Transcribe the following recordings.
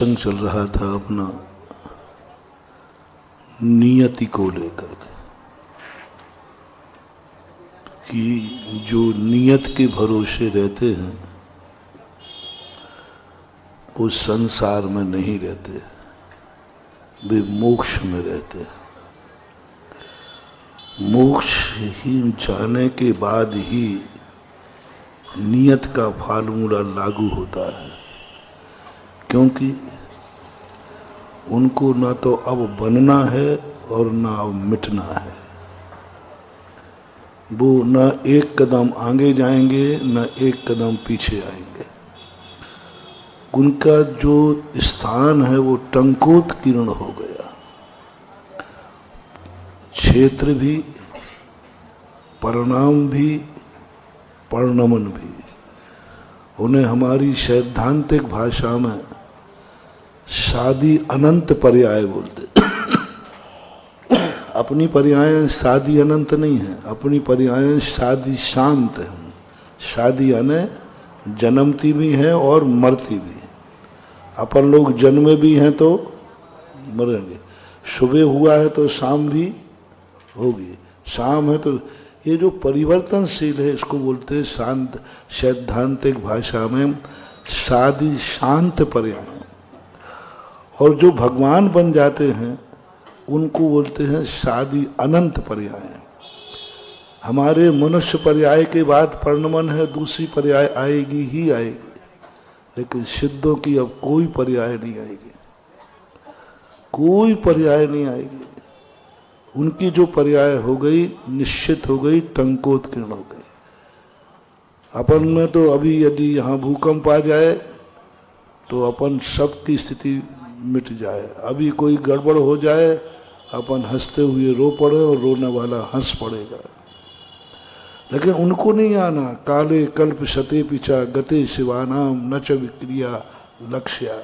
चल रहा था अपना नियति को लेकर कि जो नियत के भरोसे रहते हैं वो संसार में नहीं रहते, वे मोक्ष में रहते हैं। मोक्ष ही जाने के बाद ही नियत का फार्मूला लागू होता है, क्योंकि उनको ना तो अब बनना है और ना अब मिटना है। वो ना एक कदम आगे जाएंगे ना एक कदम पीछे आएंगे। उनका जो स्थान है वो टंकोत्कीर्ण हो गया। क्षेत्र भी, परिणाम भी, परिणमन भी। उन्हें हमारी सैद्धांतिक भाषा में शादी अनंत पर्याय बोलते। अपनी पर्याय शादी अनंत नहीं है, अपनी पर्याय शादी शांत है। शादी यानी जन्मती भी है और मरती भी। अपन लोग जन्मे भी हैं तो मरेंगे, सुबह हुआ है तो शाम भी होगी, शाम है तो ये जो परिवर्तनशील है इसको बोलते हैं शांत। सैद्धांतिक भाषा में शादी शांत पर्याय। और जो भगवान बन जाते हैं उनको बोलते हैं शादी अनंत पर्याय। हमारे मनुष्य पर्याय के बाद परिणमन है, दूसरी पर्याय आएगी ही आएगी, लेकिन सिद्धों की अब कोई पर्याय नहीं आएगी, कोई पर्याय नहीं आएगी। उनकी जो पर्याय हो गई निश्चित हो गई, टंकोत्कीर्ण हो गई। अपन में तो अभी यदि यहाँ भूकंप आ जाए तो अपन सबकी स्थिति मिट जाए। अभी कोई गड़बड़ हो जाए अपन हंसते हुए रो पड़े और रोने वाला हंस पड़ेगा। लेकिन उनको नहीं आना। काले कल्प शते पिचा गते शिवानाम न च विक्रिया लक्ष्या।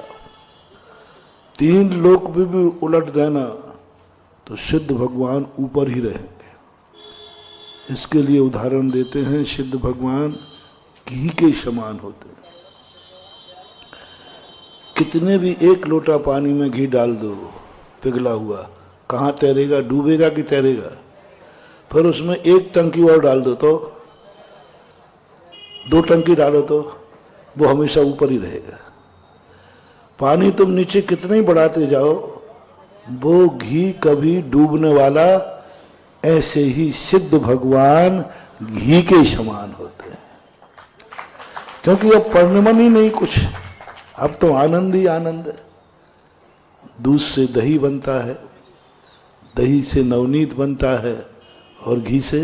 तीन लोक भी उलट देना तो सिद्ध भगवान ऊपर ही रहेंगे। इसके लिए उदाहरण देते हैं, सिद्ध भगवान घी के समान होते हैं। कितने भी एक लोटा पानी में घी डाल दो पिघला हुआ, कहाँ तैरेगा? डूबेगा कि तैरेगा? फिर उसमें एक टंकी और डाल दो तो, दो टंकी डालो तो वो हमेशा ऊपर ही रहेगा। पानी तुम नीचे कितने ही बढ़ाते जाओ वो घी कभी डूबने वाला। ऐसे ही सिद्ध भगवान घी के समान होते हैं, क्योंकि अब परिणमन ही नहीं कुछ, अब तो आनंद ही आनंद है। दूध से दही बनता है, दही से नवनीत बनता है, और घी से,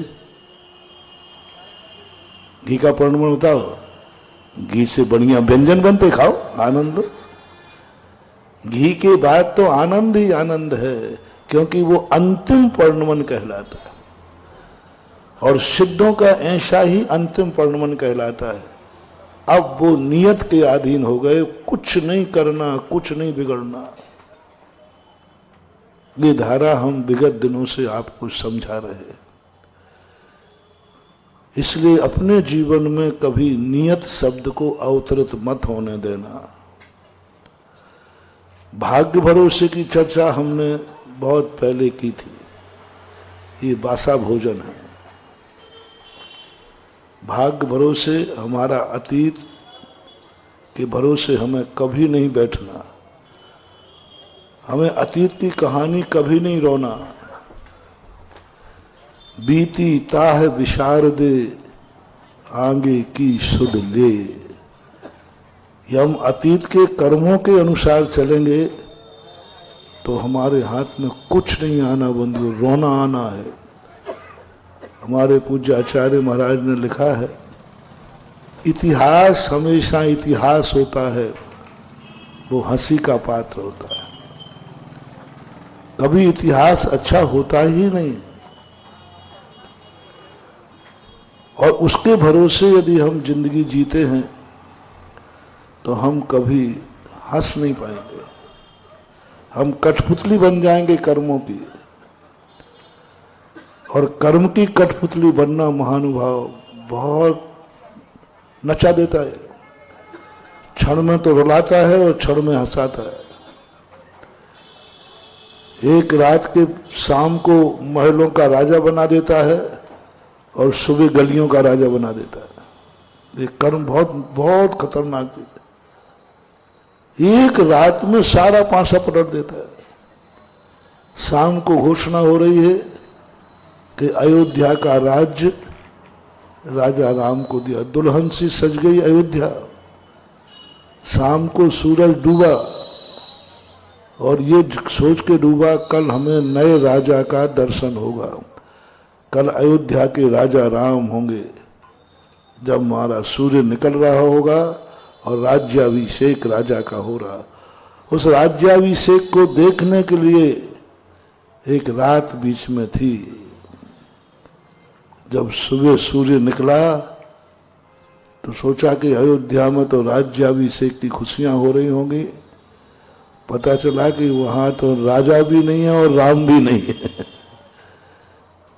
घी का परिणमन बताओ, घी से बढ़िया व्यंजन बनते, खाओ आनंद। घी के बाद तो आनंद ही आनंद है, क्योंकि वो अंतिम परिणमन कहलाता है। और सिद्धों का ऐसा ही अंतिम परिणमन कहलाता है। अब वो नियत के अधीन हो गए, कुछ नहीं करना, कुछ नहीं बिगड़ना। ये धारा हम विगत दिनों से आपको समझा रहे हैं। इसलिए अपने जीवन में कभी नियत शब्द को अवतरित मत होने देना। भाग्य भरोसे की चर्चा हमने बहुत पहले की थी। ये बासा भोजन है। भाग्य भरोसे, हमारा अतीत के भरोसे हमें कभी नहीं बैठना। हमें अतीत की कहानी कभी नहीं रोना। बीती ताह विशारदे आगे की सुध ले। हम अतीत के कर्मों के अनुसार चलेंगे तो हमारे हाथ में कुछ नहीं आना बंधु, रोना आना है। हमारे पूज्य आचार्य महाराज ने लिखा है, इतिहास हमेशा इतिहास होता है, वो हंसी का पात्र होता है। कभी इतिहास अच्छा होता ही नहीं। और उसके भरोसे यदि हम जिंदगी जीते हैं तो हम कभी हंस नहीं पाएंगे। हम कठपुतली बन जाएंगे कर्मों की। और कर्म की कठपुतली बनना महानुभाव बहुत नचा देता है। क्षण में तो रुलाता है और क्षण में हंसाता है। एक रात के शाम को महलों का राजा बना देता है और सुबह गलियों का राजा बना देता है। ये कर्म बहुत बहुत खतरनाक है। एक रात में सारा पासा पलट देता है। शाम को घोषणा हो रही है कि अयोध्या का राज्य राजा राम को दिया। दुल्हन सी सज गई अयोध्या। शाम को सूरज डूबा और ये सोच के डूबा कल हमें नए राजा का दर्शन होगा, कल अयोध्या के राजा राम होंगे। जब हमारा सूर्य निकल रहा होगा और राज्याभिषेक राजा का हो रहा, उस राज्याभिषेक को देखने के लिए एक रात बीच में थी। जब सुबह सूर्य निकला तो सोचा कि अयोध्या में तो राज्याभिषेक की खुशियां हो रही होंगी। पता चला कि वहां तो राजा भी नहीं है और राम भी नहीं है।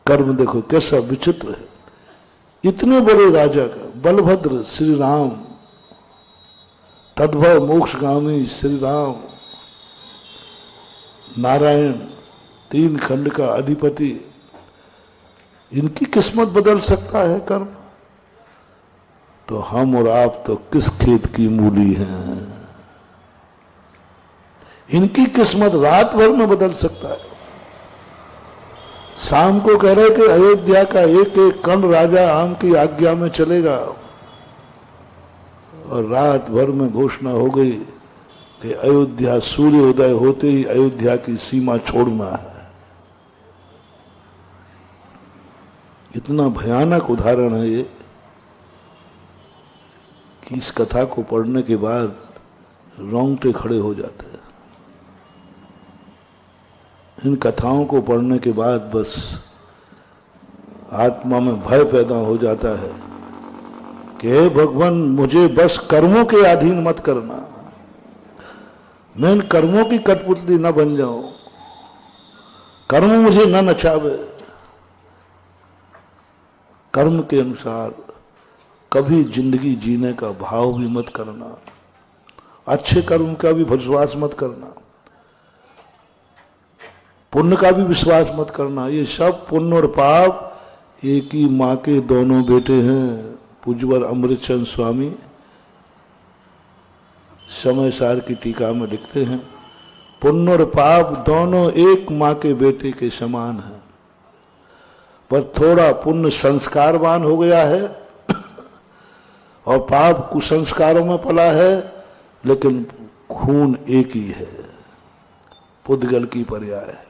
कर्म देखो कैसा विचित्र है। इतने बड़े राजा का बलभद्र श्री राम, तद्भव मोक्षगामी श्री राम, नारायण तीन खंड का अधिपति, इनकी किस्मत बदल सकता है कर्म? तो हम और आप तो किस खेत की मूली हैं। इनकी किस्मत रात भर में बदल सकता है। शाम को कह रहे कि अयोध्या का एक एक कण राजा राम की आज्ञा में चलेगा और रात भर में घोषणा हो गई कि अयोध्या सूर्य उदय होते ही अयोध्या की सीमा छोड़ना है। इतना भयानक उदाहरण है ये कि इस कथा को पढ़ने के बाद रोंगटे खड़े हो जाते हैं। इन कथाओं को पढ़ने के बाद बस आत्मा में भय पैदा हो जाता है कि हे भगवान, मुझे बस कर्मों के अधीन मत करना, मैं इन कर्मों की कठपुतली न बन जाऊं, कर्म मुझे न नचावे। कर्म के अनुसार कभी जिंदगी जीने का भाव भी मत करना, अच्छे कर्म का भी विश्वास मत करना, पुण्य का भी विश्वास मत करना। ये सब पुण्य और पाप एक ही माँ के दोनों बेटे हैं। पूज्यवर अमृतचंद स्वामी समय सार की टीका में लिखते हैं, पुण्य और पाप दोनों एक माँ के बेटे के समान हैं, पर थोड़ा पुण्य संस्कारवान हो गया है और पाप कुसंस्कारों में पला है, लेकिन खून एक ही है, पुद्गल की पर्याय है।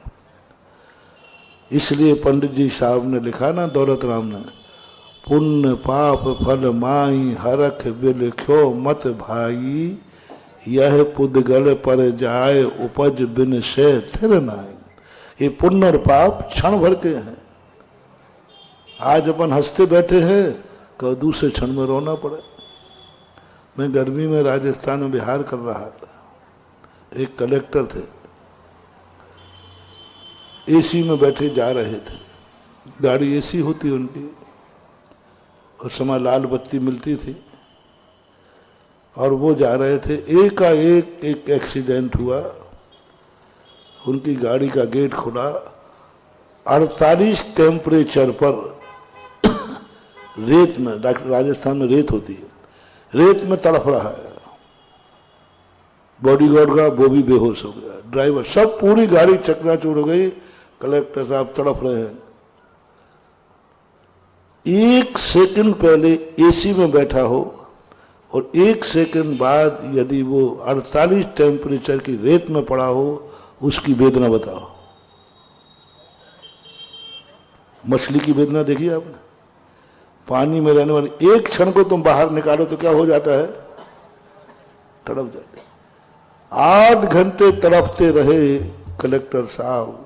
इसलिए पंडित जी साहब ने लिखा ना, दौलत राम ने, पुण्य पाप फल माई हरख बिलख्यो मत भाई, यह पुद्गल पर जाए उपज बिन से थिर नाई। ये पुण्य और पाप क्षण भर के हैं। आज अपन हंसते बैठे हैं, कल दूसरे क्षण में रोना पड़े। मैं गर्मी में राजस्थान में बिहार कर रहा था। एक कलेक्टर थे, एसी में बैठे जा रहे थे, गाड़ी एसी होती उनकी, और समय लाल बत्ती मिलती थी और वो जा रहे थे। एकाएक एक एक्सीडेंट हुआ, उनकी गाड़ी का गेट खुला, 48 टेम्परेचर पर रेत में, राजस्थान में रेत होती है, रेत में तड़फ रहा है। बॉडीगार्ड का वो भी बेहोश हो गया, ड्राइवर, सब पूरी गाड़ी चकनाचूर हो गई। कलेक्टर साहब तड़प रहे हैं। एक सेकंड पहले एसी में बैठा हो और एक सेकंड बाद यदि वो 48 टेम्परेचर की रेत में पड़ा हो, उसकी वेदना बताओ। मछली की वेदना देखी आपने? पानी में रहने वाली एक क्षण को तुम बाहर निकालो तो क्या हो जाता है? तड़प जाते। 8 घंटे तड़पते रहे कलेक्टर साहब,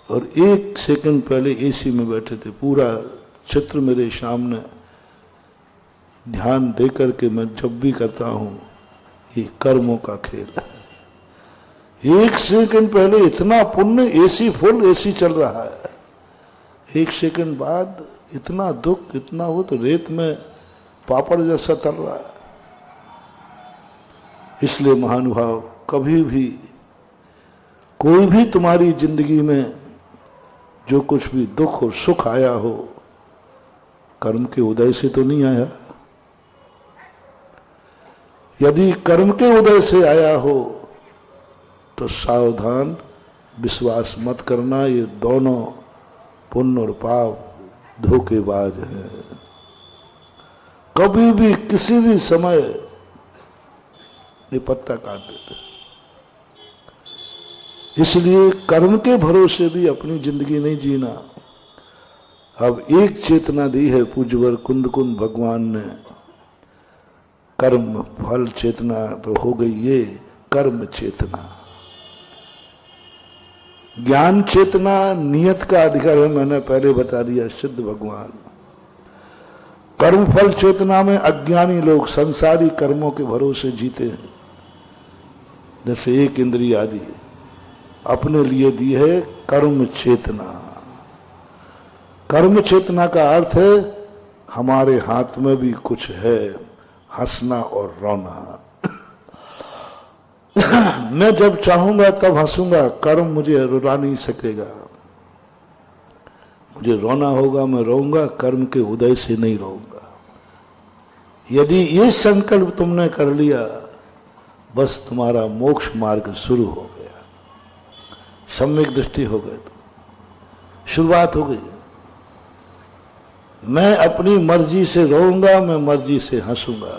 और एक सेकंड पहले एसी में बैठे थे। पूरा चित्र मेरे सामने ध्यान देकर के मैं जब भी करता हूं, ये कर्मों का खेल है। एक सेकंड पहले इतना पुण्य, एसी फुल, एसी चल रहा है, एक सेकंड बाद इतना दुख, इतना वो तो रेत में पापड़ जैसा तल रहा है। इसलिए महानुभाव, कभी भी कोई भी तुम्हारी जिंदगी में जो कुछ भी दुख और सुख आया हो, कर्म के उदय से तो नहीं आया। यदि कर्म के उदय से आया हो तो सावधान, विश्वास मत करना, ये दोनों पुण्य और पाप धोखेबाज हैं। कभी भी किसी भी समय ये पत्ता काट देते। इसलिए कर्म के भरोसे भी अपनी जिंदगी नहीं जीना। अब एक चेतना दी है पूज्यवर कुंद कुंद भगवान ने, कर्म फल चेतना तो हो गई ये कर्म चेतना। ज्ञान चेतना नियत का अधिकार है, मैंने पहले बता दिया, सिद्ध भगवान। कर्म फल चेतना में अज्ञानी लोग संसारी कर्मों के भरोसे जीते हैं। जैसे एक इंद्रिय आदि अपने लिए दी है कर्म चेतना। कर्म चेतना का अर्थ है हमारे हाथ में भी कुछ है, हंसना और रोना। मैं जब चाहूंगा तब हंसूंगा, कर्म मुझे रुला नहीं सकेगा। मुझे रोना होगा, मैं रोऊंगा, कर्म के उदय से नहीं रोऊंगा। यदि ये संकल्प तुमने कर लिया, बस तुम्हारा मोक्ष मार्ग शुरू हो गया, सम्यक दृष्टि हो गई, शुरुआत हो गई। मैं अपनी मर्जी से रोऊंगा, मैं मर्जी से हंसूंगा।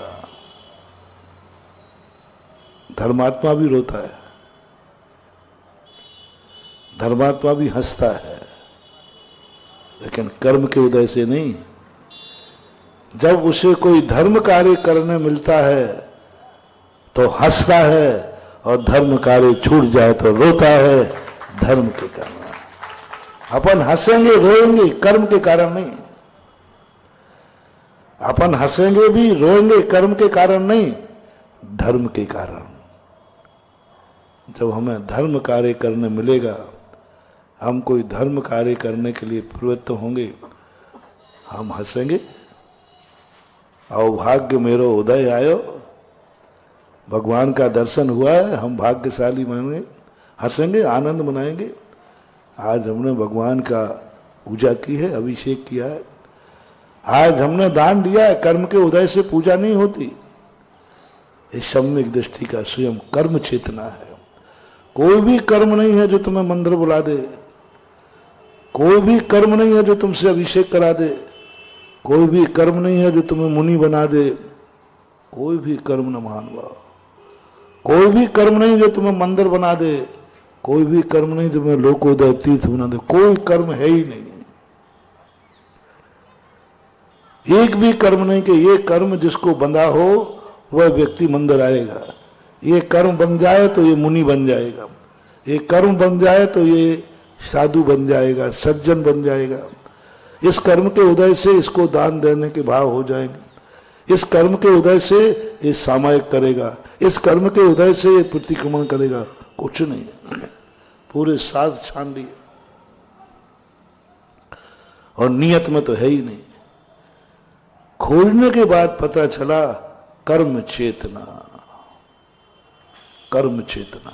धर्मात्मा भी रोता है, धर्मात्मा भी हंसता है, लेकिन कर्म के उदय से नहीं। जब उसे कोई धर्म कार्य करने मिलता है तो हंसता है, और धर्म कार्य छूट जाए तो रोता है, धर्म के कारण। अपन हंसेंगे रोएंगे कर्म के कारण नहीं। अपन हंसेंगे भी रोएंगे कर्म के कारण नहीं, धर्म के कारण। जब हमें धर्म कार्य करने मिलेगा, हम कोई धर्म कार्य करने के लिए प्रवृत्त होंगे, हम हंसेंगे, आओ भाग्य मेरो उदय आयो, भगवान का दर्शन हुआ है, हम भाग्यशाली मानेंगे, हंसेंगे, आनंद मनाएंगे। आज हमने भगवान का पूजा की है, अभिषेक किया है, आज हमने दान दिया है। कर्म के उदय से पूजा नहीं होती। इस सम्यक दृष्टि का स्वयं कर्म चेतना है। कोई भी कर्म नहीं है जो तुम्हें मंदिर बुला दे, कोई भी कर्म नहीं है जो तुमसे अभिषेक करा दे, कोई भी कर्म नहीं है जो तुम्हें मुनि बना दे। कोई भी कर्म न मानवा, कोई भी कर्म नहीं जो तुम्हें मंदिर बना दे, कोई भी कर्म नहीं जो तुम्हें लोकोदय तीर्थ बना दे। कोई कर्म है ही नहीं, एक भी कर्म नहीं कि ये कर्म जिसको बंधा हो वह व्यक्ति मंदिर आएगा, ये कर्म बन जाए तो ये मुनि बन जाएगा, ये कर्म बन जाए तो ये साधु बन जाएगा, सज्जन बन जाएगा। इस कर्म के उदय से इसको दान देने के भाव हो जाएंगे, इस कर्म के उदय से ये सामायिक करेगा, इस कर्म के उदय से ये प्रतिक्रमण करेगा। कुछ नहीं, पूरे साथ छान लिए, और नियत में तो है ही नहीं। खोजने के बाद पता चला कर्म चेतना, कर्म चेतना।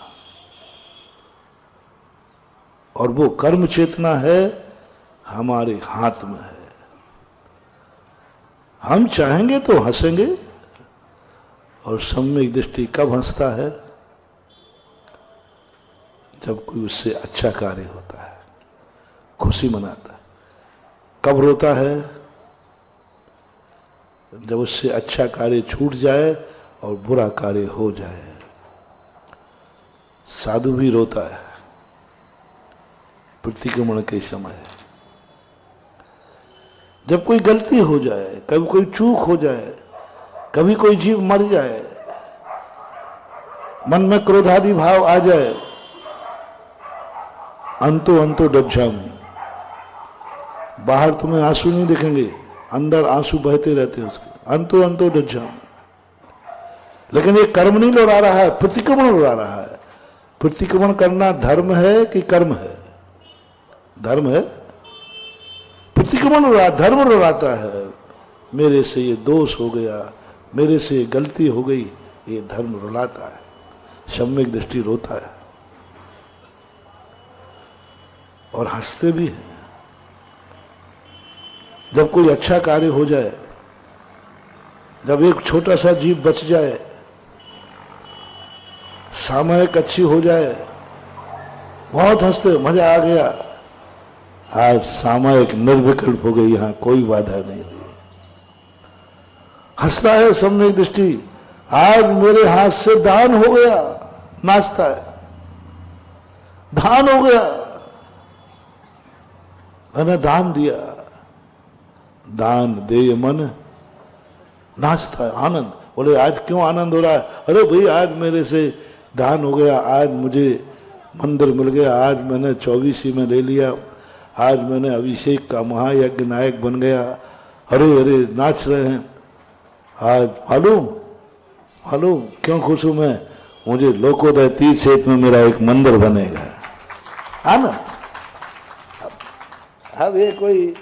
और वो कर्म चेतना है हमारे हाथ में है। हम चाहेंगे तो हंसेंगे, और सम्यक दृष्टि कब हंसता है? जब कोई उससे अच्छा कार्य होता है, खुशी मनाता है। कब रोता है? जब उससे अच्छा कार्य छूट जाए और बुरा कार्य हो जाए। साधु भी रोता है प्रतिक्रमण के समय, जब कोई गलती हो जाए, कभी कोई चूक हो जाए, कभी कोई जीव मर जाए, मन में क्रोधादि भाव आ जाए, अंतो अंतो डज्झामी। बाहर तुम्हें आंसू नहीं दिखेंगे, अंदर आंसू बहते रहते हैं उसके, अंतो अंतो डज्झामी। लेकिन ये कर्म नहीं लौटा रहा है, प्रतिक्रमण लौटा रहा है। प्रतिक्रमण करना धर्म है कि कर्म है? धर्म है। प्रतिक्रमण धर्म लौटाता है। मेरे से ये दोष हो गया, मेरे से ये गलती हो गई, ये धर्म रुलाता है। सम्यक दृष्टि रोता है। और हंसते भी हैं। जब कोई अच्छा कार्य हो जाए, जब एक छोटा सा जीव बच जाए, सामयिक अच्छी हो जाए, बहुत हंसते, मजा आ गया। आज सामयिक निर्विकल्प हो गई, यहां कोई बाधा नहीं हुई। हंसता है सम्यक दृष्टि, आज मेरे हाथ से दान हो गया, नाचता है, दान हो गया, मैंने दान दिया, दान दे मन नाचता है, आनंद। बोले आज क्यों आनंद हो रहा है? अरे भाई आज मेरे से दान हो गया, आज मुझे मंदिर मिल गया, आज मैंने 24 में ले लिया, आज मैंने अभिषेक का महायज्ञ नायक बन गया, अरे अरे नाच रहे हैं। आज मालूम क्यों खुश हूं मैं? मुझे लोकोदय तीर्थ क्षेत्र में मेरा एक मंदिर बनेगा। आनंद। अब ये कोई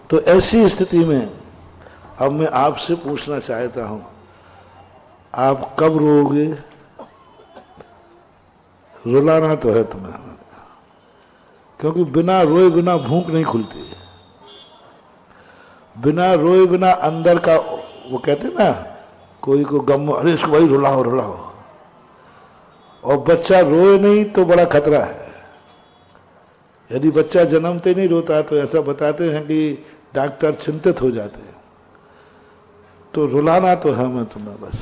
तो ऐसी स्थिति में अब मैं आपसे पूछना चाहता हूं, आप कब रोओगे? रुलाना तो है तुम्हें, क्योंकि बिना रोए बिना भूख नहीं खुलती, बिना रोए बिना अंदर का, वो कहते ना कोई को गम, अरे इसको भाई रुलाओ, और बच्चा रोए नहीं तो बड़ा खतरा है। यदि बच्चा जन्मते नहीं रोता तो ऐसा बताते हैं कि डॉक्टर चिंतित हो जाते हैं। तो रुलाना तो है मैं तुम्हें, बस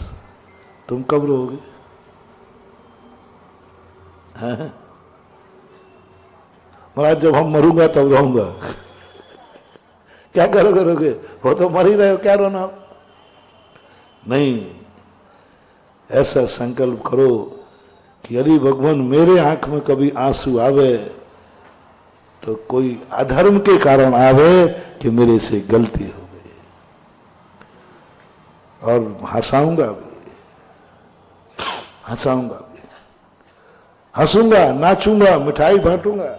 तुम कब रोओगे? महाराज जब हम मरूंगा तब रहूंगा। क्या करोगे? वो तो मर ही रहे हो, क्या रोना? नहीं, ऐसा संकल्प करो कि यदि भगवान मेरे आंख में कभी आंसू आवे तो कोई अधर्म के कारण आवे कि मेरे से गलती हो गई, और हंसाऊंगा भी, हंसूंगा, नाचूंगा, मिठाई बांटूंगा।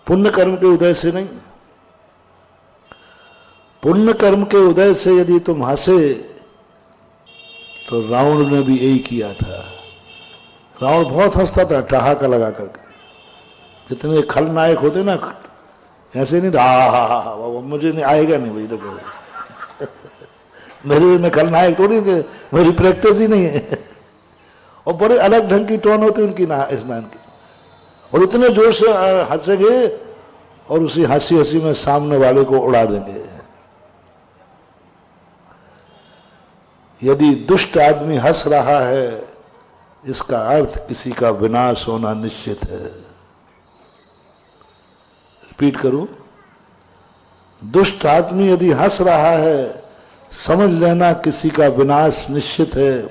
पुण्य कर्म के उदय से नहीं, पुण्य कर्म के उदय से यदि तुम हंसे तो रावण ने भी यही किया था। रावण बहुत हंसता था ठहाका लगा करके। जितने खलनायक होते ना, ऐसे नहीं था मुझे नहीं आएगा नहीं भाई, देखो मेरे में खलनायक थोड़ी, मेरी प्रैक्टिस ही नहीं है। और बड़े अलग ढंग की टोन होती उनकी स्नान की, और इतने जोर से हंसेंगे और उसी हंसी में सामने वाले को उड़ा देंगे। यदि दुष्ट आदमी हंस रहा है, इसका अर्थ किसी का विनाश होना निश्चित है। रिपीट करूं, दुष्ट आदमी यदि हंस रहा है, समझ लेना किसी का विनाश निश्चित है,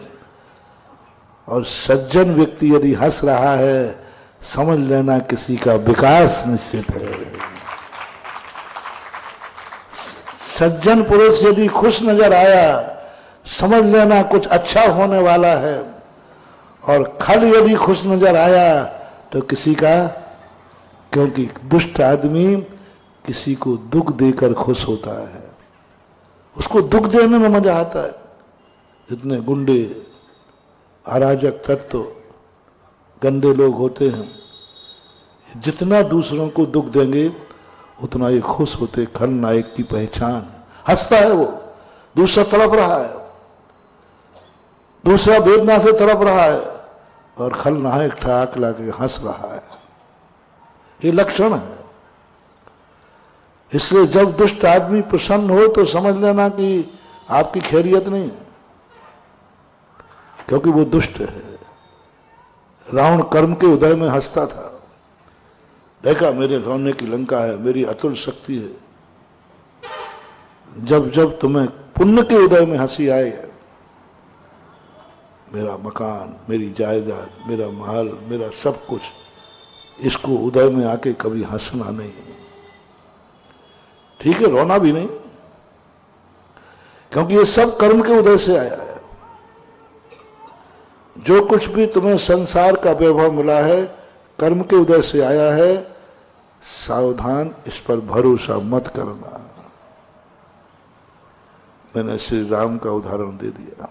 और सज्जन व्यक्ति यदि हंस रहा है, समझ लेना किसी का विकास निश्चित है। सज्जन पुरुष यदि खुश नजर आया, समझ लेना कुछ अच्छा होने वाला है, और खल यदि खुश नजर आया तो किसी का, क्योंकि दुष्ट आदमी किसी को दुख देकर खुश होता है, उसको दुख देने में मजा आता है। जितने गुंडे, अराजक तत्व, गंदे लोग होते हैं, जितना दूसरों को दुख देंगे उतना ये खुश होते। खलनायक की पहचान, हंसता है वो, दूसरा तड़प रहा है, दूसरा वेदना से तड़प रहा है, और खलनायक ठहाक लाके हंस रहा है। ये लक्षण है। इसलिए जब दुष्ट आदमी प्रसन्न हो तो समझ लेना कि आपकी खैरियत नहीं है, क्योंकि वो दुष्ट है। रावण कर्म के उदय में हंसता था, देखा मेरे रोने की लंका है, मेरी अतुल शक्ति है। जब जब तुम्हें पुण्य के उदय में हंसी आए, मेरा मकान, मेरी जायदाद, मेरा महल, मेरा सब कुछ, इसको उदय में आके कभी हंसना नहीं। ठीक है, रोना भी नहीं, क्योंकि ये सब कर्म के उदय से आया है। जो कुछ भी तुम्हें संसार का वैभव मिला है कर्म के उदय से आया है, सावधान, इस पर भरोसा मत करना। मैंने श्री राम का उदाहरण दे दिया,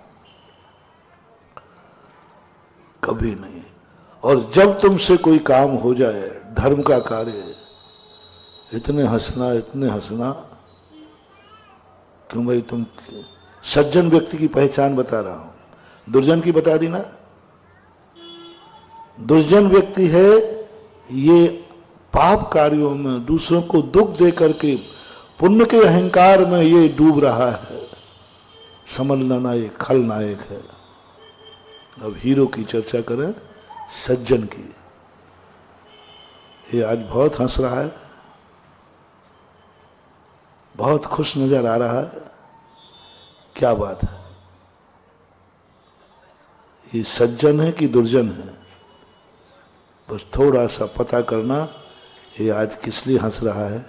कभी नहीं। और जब तुमसे कोई काम हो जाए धर्म का कार्य, इतने हंसना क्यों भाई, तुम सज्जन व्यक्ति की पहचान बता रहा हूं, दुर्जन की बता दी ना। दुर्जन व्यक्ति है ये पाप कार्यों में दूसरों को दुख दे करके पुण्य के अहंकार में ये डूब रहा है, समझना ये खलनायक है। अब हीरो की चर्चा करें, सज्जन की। ये आज बहुत हंस रहा है, बहुत खुश नजर आ रहा है, क्या बात है? ये सज्जन है कि दुर्जन है? बस थोड़ा सा पता करना, ये आज किस लिए हंस रहा है,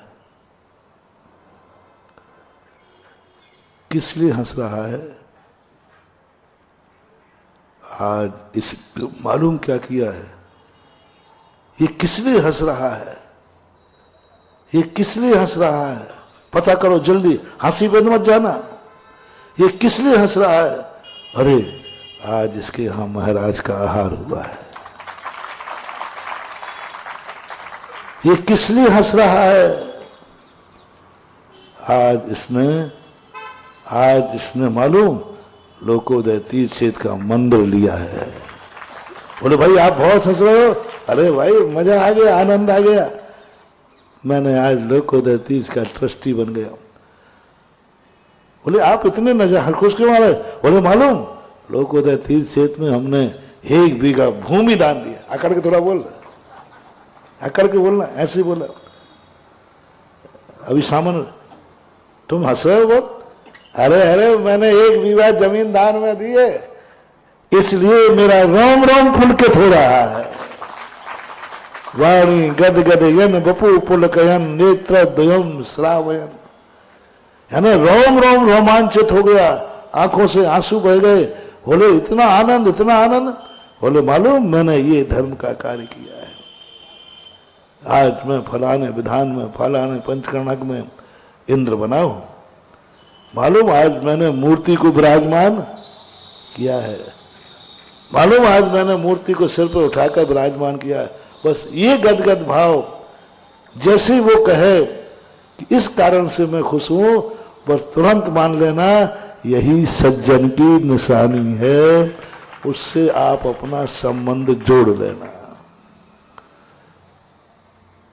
किस लिए हंस रहा है। आज इस मालूम क्या किया है, ये किस लिए हंस रहा है, ये किस लिए हंस रहा है, पता करो जल्दी, हंसी पे मत जाना। ये किस लिए हंस रहा है? अरे आज इसके यहां महाराज का आहार हुआ है। ये किस लिए हंस रहा है? आज इसने मालूम लोकोदय तीर्थ क्षेत्र का मंदिर लिया है। बोले भाई आप बहुत हंस रहे हो। अरे भाई मजा आ गया, आनंद आ गया, मैंने आज लोकोदय तीर्थ का ट्रस्टी बन गया। बोले आप इतने नजर खुश क्यों आ रहे? बोले मालूम लोकोदय तीर्थ क्षेत्र में हमने 1 बीघा भूमि दान दिया। अकड़ के थोड़ा बोल, अकड़ के बोलना, ऐसे बोला। अभी सामने तुम हंस रहे हो बहुत। अरे मैंने 1 बीघा जमीन दान में दी है, इसलिए मेरा रोम रोम फुलकित हो रहा है। वाणी गद गद यन बपू पुलकयन नेत्र द्वयम श्रावयन, यानी रोम रोम रोमांचित हो गया, आंखों से आंसू बह गए। बोले इतना आनंद, इतना आनंद। बोले मालूम मैंने ये धर्म का कार्य किया है। आज मैं फलाने विधान में, फलाने पंचकर्णक में इंद्र बना हूं। मालूम आज मैंने मूर्ति को विराजमान किया है। मालूम आज मैंने मूर्ति को सिर पर उठाकर विराजमान किया है। बस ये गदगद भाव, जैसे ही वो कहे कि इस कारण से मैं खुश हूं, बस तुरंत मान लेना यही सज्जन की निशानी है। उससे आप अपना संबंध जोड़ लेना।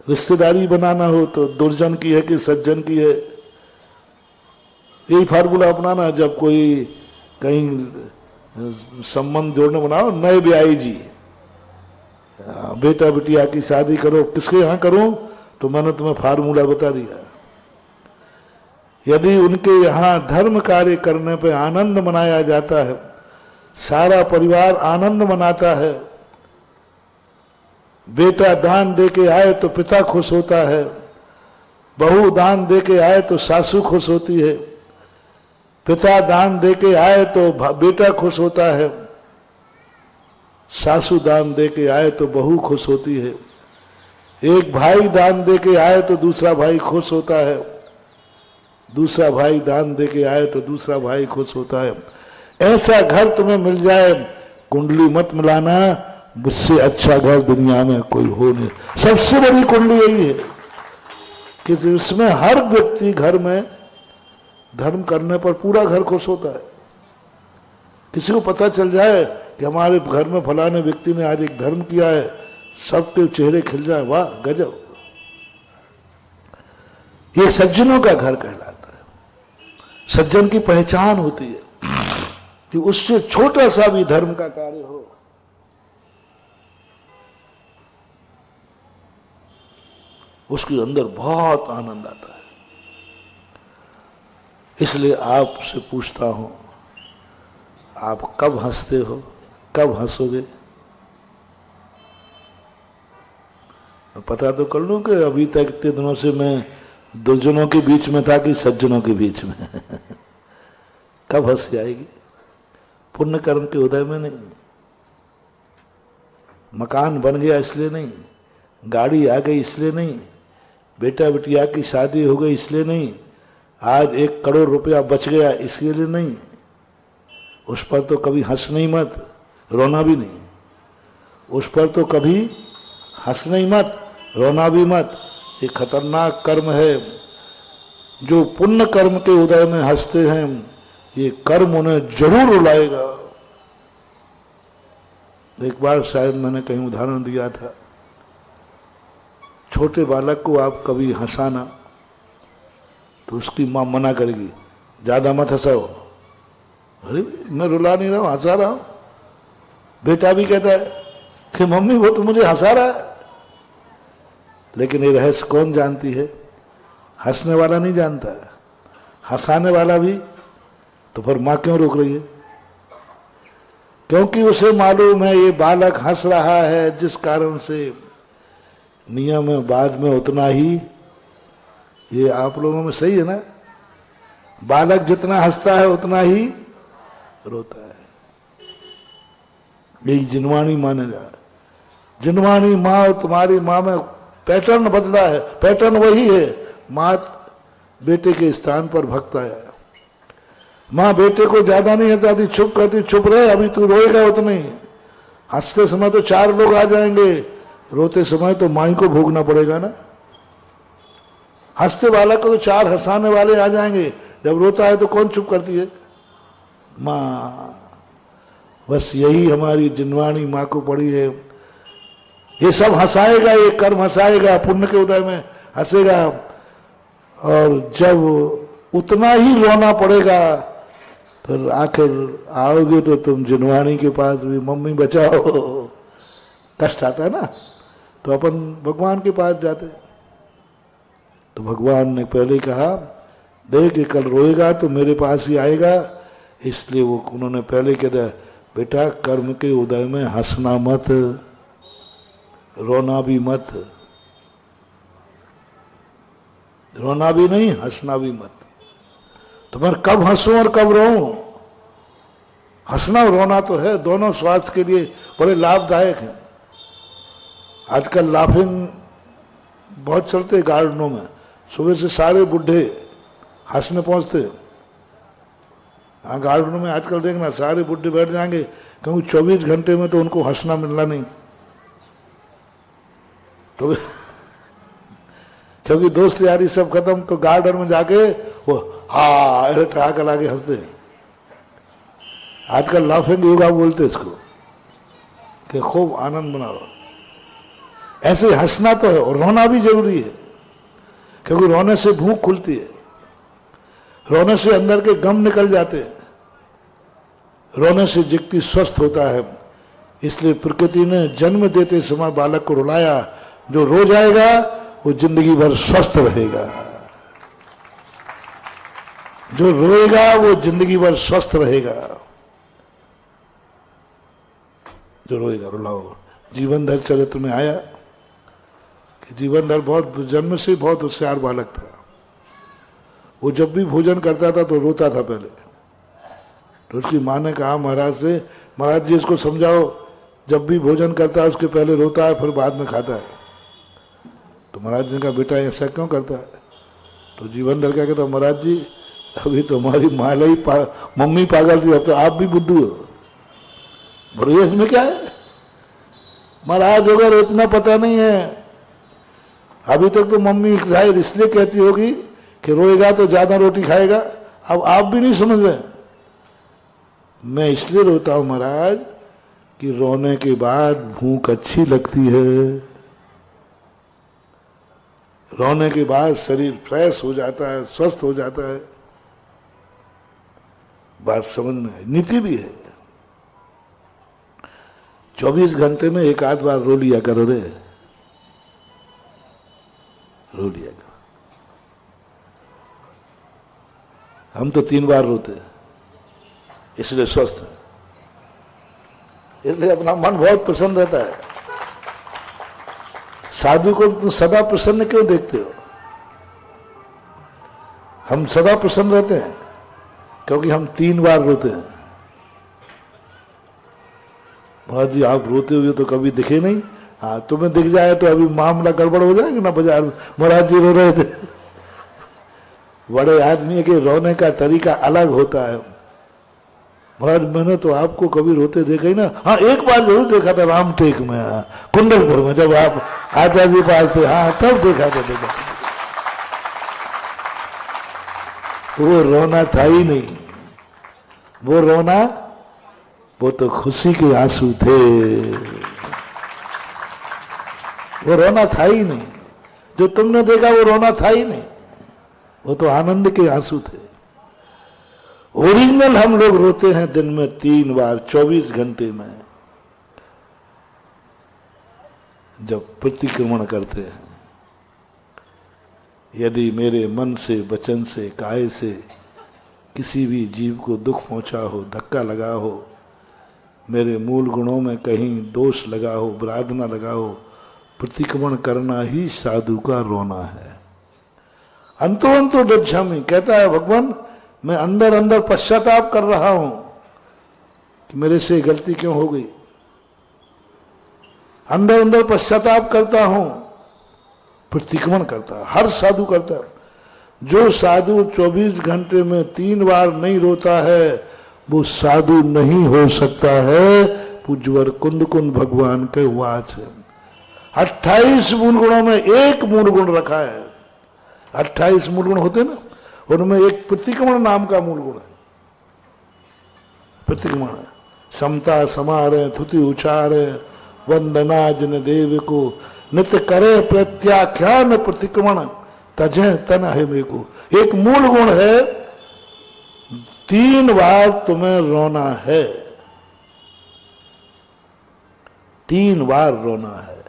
रिश्तेदारी बनाना हो तो दुर्जन की है कि सज्जन की है, यही फार्मूला अपनाना। जब कोई कहीं संबंध जोड़ने बनाओ, नए ब्याही जी, बेटा बिटिया की शादी करो, किसके यहां करूं? तो मैंने तुम्हें फार्मूला बता दिया। यदि उनके यहां धर्म कार्य करने पे आनंद मनाया जाता है, सारा परिवार आनंद मनाता है, बेटा दान दे के आए तो पिता खुश होता है, बहू दान दे के आए तो सासू खुश होती है, पिता दान दे के आए तो बेटा खुश होता है, सासू दान दे के आए तो बहू खुश होती है, एक भाई दान दे के आए तो दूसरा भाई खुश होता है, दूसरा भाई दान दे के आए तो दूसरा भाई खुश होता है। ऐसा घर तुम्हें मिल जाए, कुंडली मत मिलाना, मुझसे अच्छा घर दुनिया में कोई हो नहीं। सबसे बड़ी कुंडली यही है कि इसमें हर व्यक्ति घर में धर्म करने पर पूरा घर खुश होता है। किसी को पता चल जाए कि हमारे घर में फलाने व्यक्ति ने आज एक धर्म किया है, सबके चेहरे खिल जाए, वाह गजब। ये सज्जनों का घर कहलाता है। सज्जन की पहचान होती है कि उससे छोटा सा भी धर्म का कार्य हो, उसके अंदर बहुत आनंद आता है। इसलिए आपसे पूछता हूं, आप कब हंसते हो, कब हंसोगे? पता तो कर लूं कि अभी तक इतने दिनों से मैं दुर्जनों के बीच में था कि सज्जनों के बीच में। कब हंसी आएगी? पुण्य कर्म के उदय में नहीं। मकान बन गया इसलिए नहीं, गाड़ी आ गई इसलिए नहीं, बेटा बिटिया की शादी हो गई इसलिए नहीं, आज 1 करोड़ रुपया बच गया इसके लिए नहीं। उस पर तो कभी हंसना ही मत, रोना भी नहीं। उस पर तो कभी हंसना ही मत, रोना भी मत। ये खतरनाक कर्म है। जो पुण्य कर्म के उदय में हंसते हैं, ये कर्म उन्हें जरूर रुलाएगा। एक बार शायद मैंने कहीं उदाहरण दिया था, छोटे बालक को आप कभी हंसाना तो उसकी मां मना करेगी, ज्यादा मत हंसाओ। अरे मैं रुला नहीं रहा हूं, हंसा रहा हूं। बेटा भी कहता है कि मम्मी वो तो मुझे हंसा रहा है। लेकिन ये रहस्य कौन जानती है? हंसने वाला नहीं जानता है, हंसाने वाला भी। तो फिर मां क्यों रोक रही है? क्योंकि उसे मालूम है ये बालक हंस रहा है, जिस कारण से नियम है बाद में उतना ही। ये आप लोगों में सही है ना? बालक जितना हंसता है उतना ही रोता है। यही जिनवाणी माने जा। जिनवाणी माँ और तुम्हारी माँ में पैटर्न बदला है, पैटर्न वही है। माँ बेटे के स्थान पर भक्त आया। माँ बेटे को ज्यादा नहीं हंसाती, चुप करती, चुप रहे, अभी तू रोएगा उतना ही। हंसते समय तो 4 लोग आ जाएंगे, रोते समय तो माँ को भोगना पड़ेगा ना। हंसते वाला को तो 4 हंसाने वाले आ जाएंगे, जब रोता है तो कौन चुप करती है? माँ। बस यही हमारी जिनवाणी माँ को पड़ी है। ये सब हंसाएगा, ये कर्म हंसाएगा, पुण्य के उदय में हंसेगा। और जब उतना ही रोना पड़ेगा, फिर आखिर आओगे तो तुम जिनवाणी के पास भी, मम्मी बचाओ। कष्ट आता है ना, तो अपन भगवान के पास जाते। तो भगवान ने पहले कहा, देख ये कल रोएगा तो मेरे पास ही आएगा। इसलिए वो उन्होंने पहले कह दिया, बेटा कर्म के उदय में हंसना मत, रोना भी मत। रोना भी नहीं, हंसना भी मत। तो मैं कब हंसूं और कब रोऊं? हंसना और रोना तो है, दोनों स्वास्थ्य के लिए बड़े लाभदायक हैं। आजकल लाफिंग बहुत चलते गार्डनों में, सुबह से सारे बुढ़े हंसने पहुंचते। हाँ, गार्डनों में आजकल देखना सारे बुढ़े बैठ जाएंगे, क्योंकि 24 घंटे में तो उनको हंसना मिलना नहीं। तो क्योंकि दोस्त यारी सब खत्म, तो गार्डन में जाके वो हाँ ऐसे ठहाका लाके हंसते हैं। आजकल लाफिंग योगा बोलते इसको, कि खूब आनंद बनाओ। ऐसे हंसना तो है और रोना भी जरूरी है, क्योंकि रोने से भूख खुलती है, रोने से अंदर के गम निकल जाते हैं, रोने से व्यक्ति स्वस्थ होता है। इसलिए प्रकृति ने जन्म देते समय बालक को रुलाया। जो रो जाएगा वो जिंदगी भर स्वस्थ रहेगा, जो रोएगा वो जिंदगी भर स्वस्थ रहेगा। जो रोएगा रुलाओ। जीवनधर चरित्र में आया कि जीवनधर बहुत जन्म से बहुत होशियार बालक था। वो जब भी भोजन करता था तो रोता था पहले। तो उसकी माँ ने कहा महाराज से, महाराज जी इसको समझाओ, जब भी भोजन करता है उसके पहले रोता है, फिर बाद में खाता है। तो महाराज ने कहा बेटा ऐसा क्यों करता है? तो जीवनधर क्या कहता, महाराज जी अभी तो हमारी मम्मी पागल थी, अब तो आप भी बुद्धू हो। बोलो इसमें क्या है? महाराज अगर इतना पता नहीं है, अभी तक तो मम्मी शायद इसलिए कहती होगी कि रोएगा तो ज्यादा रोटी खाएगा। अब आप भी नहीं समझ रहे। मैं इसलिए रोता हूं महाराज कि रोने के बाद भूख अच्छी लगती है, रोने के बाद शरीर फ्रेश हो जाता है, स्वस्थ हो जाता है। बात समझ में है, नीति भी है। 24 घंटे में एक आध बार रो लिया करो रे, रो लिया करो। हम तो 3 बार रोते हैं, इसलिए स्वस्थ है, इसलिए अपना मन बहुत प्रसन्न रहता है। साधु को तुम सदा प्रसन्न क्यों देखते हो? हम सदा प्रसन्न रहते हैं क्योंकि हम 3 बार रोते हैं। महाराज जी आप रोते हुए तो कभी दिखे नहीं। हाँ तुम्हें दिख जाए तो अभी मामला गड़बड़ हो जाएगा ना बाजार में, महाराज जी रो रहे थे। बड़े आदमी के रोने का तरीका अलग होता है। महाराज मैंने तो आपको कभी रोते देखा ही ना। हाँ एक बार जरूर देखा था रामटेक में, कुंडलपुर में, जब आप आचार्य जी पास थे, हाँ तब देखा था। वो रोना था ही नहीं, वो रोना, वो तो खुशी के आंसू थे, वो रोना था ही नहीं। जो तुमने देखा वो रोना था ही नहीं, वो तो आनंद के आंसू थे। ओरिजिनल हम लोग रोते हैं दिन में 3 बार 24 घंटे में, जब प्रतिक्रमण करते हैं। यदि मेरे मन से, वचन से, काय से किसी भी जीव को दुख पहुंचा हो, धक्का लगा हो, मेरे मूल गुणों में कहीं दोष लगा हो, अपराधना लगा हो, प्रतिक्रमण करना ही साधु का रोना है। अंतो गच्छामि, कहता है भगवान मैं अंदर अंदर पश्चाताप कर रहा हूं कि मेरे से गलती क्यों हो गई। अंदर अंदर पश्चाताप करता हूं, प्रतिक्रमण करता है, हर साधु करता है। जो साधु 24 घंटे में 3 बार नहीं रोता है वो साधु नहीं हो सकता है। पूज्यवर कुंद कुंद भगवान के वाच है। 28 मूल गुणों में एक मूल गुण रखा है। 28 मूल गुण होते ना, उनमें एक प्रतिक्रमण नाम का मूल गुण है। प्रतिक्रमण है, समता समारे, थुति उचारे, वंदना जिन देव को, नित्य करे प्रत्याख्यान प्रतिक्रमण, तजे तन है मेरे को। एक मूल गुण है, 3 बार तुम्हें रोना है, 3 बार रोना है,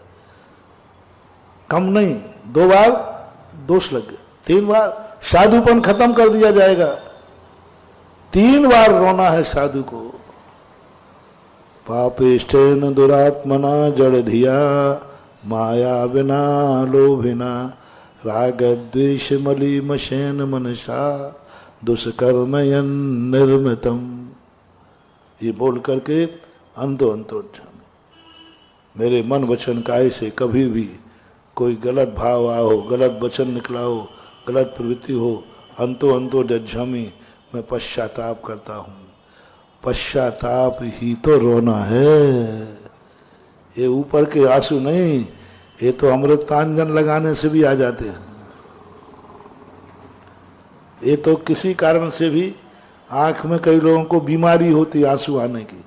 कम नहीं। 2 बार दोष लग गए, 3 बार साधुपन खत्म कर दिया जाएगा। 3 बार रोना है साधु को। पापेष्टेन दुरात्मना जड़ धिया, माया बिना लोभिना, राग द्वेष मलीमशेन मनसा, दुष्कर्मयन निर्मितम। ये बोल करके अंतो मेरे मन वचन काय से कभी भी कोई गलत भाव आ हो, गलत वचन निकला हो, गलत प्रवृत्ति हो, अंतो जज्झामी, मैं पश्चाताप करता हूं। पश्चाताप ही तो रोना है, ये ऊपर के आंसू नहीं, ये तो अमृतांजन लगाने से भी आ जाते हैं। ये तो किसी कारण से भी, आंख में कई लोगों को बीमारी होती आंसू आने की,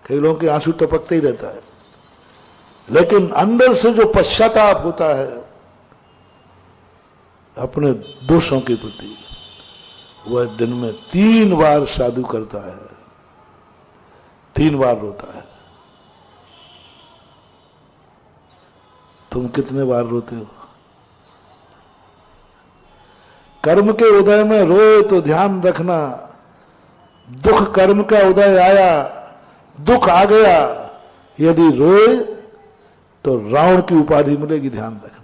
कई लोगों के आंसू टपकते ही रहता है, लेकिन अंदर से जो पश्चाताप होता है अपने दोषों के प्रति, वह दिन में 3 बार साधु करता है, 3 बार रोता है। तुम कितने बार रोते हो? कर्म के उदय में रोए तो ध्यान रखना, दुख कर्म का उदय आया, दुख आ गया, यदि रोए तो रावण की उपाधि मिलेगी, ध्यान रखना।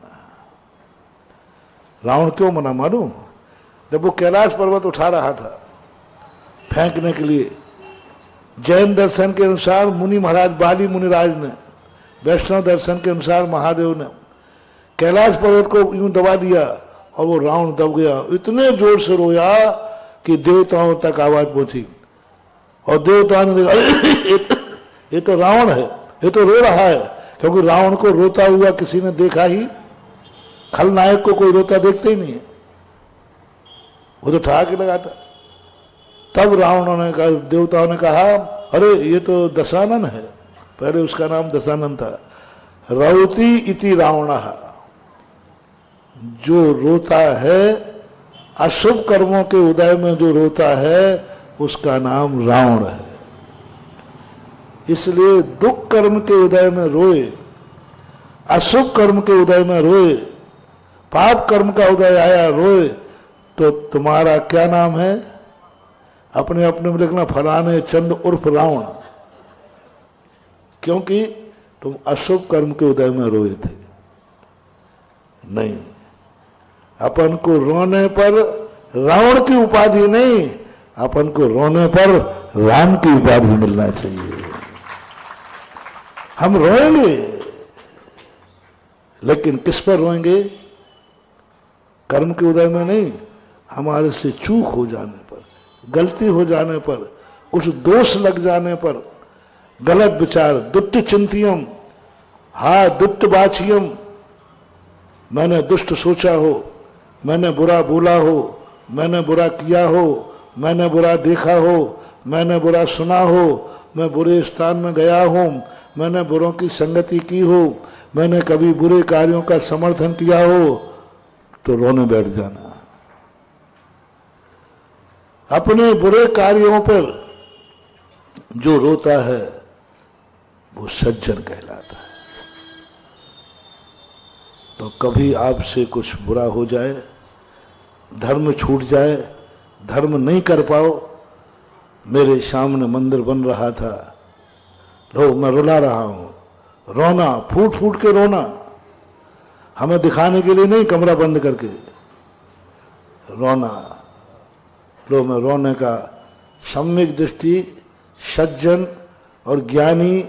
रावण क्यों मना मालूम? जब वो कैलाश पर्वत उठा रहा था फेंकने के लिए, जैन दर्शन के अनुसार मुनि महाराज बाली मुनिराज ने, वैष्णव दर्शन के अनुसार महादेव ने कैलाश पर्वत को यूं दबा दिया और वो रावण दब गया। इतने जोर से रोया कि देवताओं तक आवाज पहुंची, और देवताओं ने देखा ये तो रावण है, ये तो रो रहा है, क्योंकि रावण को रोता हुआ किसी ने देखा ही, खलनायक को कोई रोता देखते ही नहीं है, वो तो ठहाके लगाता। तब रावणों ने कहा, देवताओं ने कहा, अरे ये तो दशानन है, पहले उसका नाम दशानन था। रौती इति रावणः, जो रोता है अशुभ कर्मों के उदय में, जो रोता है उसका नाम रावण है। इसलिए दुख कर्म के उदय में रोए, अशुभ कर्म के उदय में रोए, पाप कर्म का उदय आया रोए, तो तुम्हारा क्या नाम है? अपने अपने में लिखना, फलाने चंद उर्फ रावण, क्योंकि तुम अशुभ कर्म के उदय में रोए थे। नहीं, अपन को रोने पर रावण की उपाधि नहीं, अपन को रोने पर राम की उपाधि मिलना चाहिए। हम रोएंगे, लेकिन किस पर रोएंगे? कर्म के उदय में नहीं, हमारे से चूक हो जाने पर, गलती हो जाने पर, कुछ दोष लग जाने पर, गलत विचार, दुष्ट चिंतियम, हा दुष्ट वाचियम, मैंने दुष्ट सोचा हो, मैंने बुरा बोला हो, मैंने बुरा किया हो, मैंने बुरा देखा हो, मैंने बुरा सुना हो, मैं बुरे स्थान में गया हूं, मैंने बुरों की संगति की हो, मैंने कभी बुरे कार्यों का समर्थन किया हो, तो रोने बैठ जाना। अपने बुरे कार्यों पर जो रोता है वो सज्जन कहलाता है। तो कभी आपसे कुछ बुरा हो जाए, धर्म छूट जाए, धर्म नहीं कर पाओ, मेरे सामने मंदिर बन रहा था, लो मैं रुला रहा हूं, रोना, फूट फूट के रोना, हमें दिखाने के लिए नहीं, कमरा बंद करके रोना, लो मैं रोने का सम्यक दृष्टि सज्जन और ज्ञानी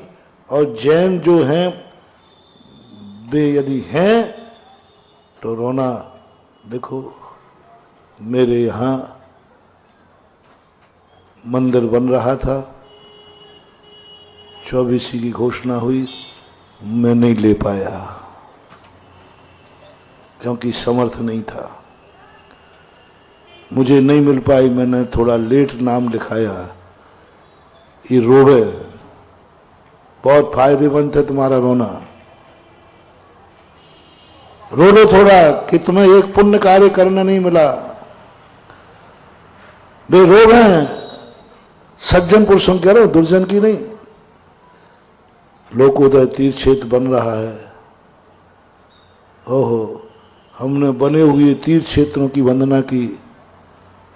और जैन जो हैं वे यदि हैं तो रोना। देखो मेरे यहां मंदिर बन रहा था, 24 की घोषणा हुई, मैं नहीं ले पाया क्योंकि समर्थ नहीं था, मुझे नहीं मिल पाई, मैंने थोड़ा लेट नाम लिखाया। ये रोवे, बहुत फायदेमंद है तुम्हारा रोना, रो लो थोड़ा कि तुम्हें एक पुण्य कार्य करना नहीं मिला। वे रोग हैं सज्जन पुरुषों कह रहे हो, दुर्जन की नहीं। लोकोदय तीर्थ क्षेत्र बन रहा है, ओहो हमने बने हुए तीर्थ क्षेत्रों की वंदना की,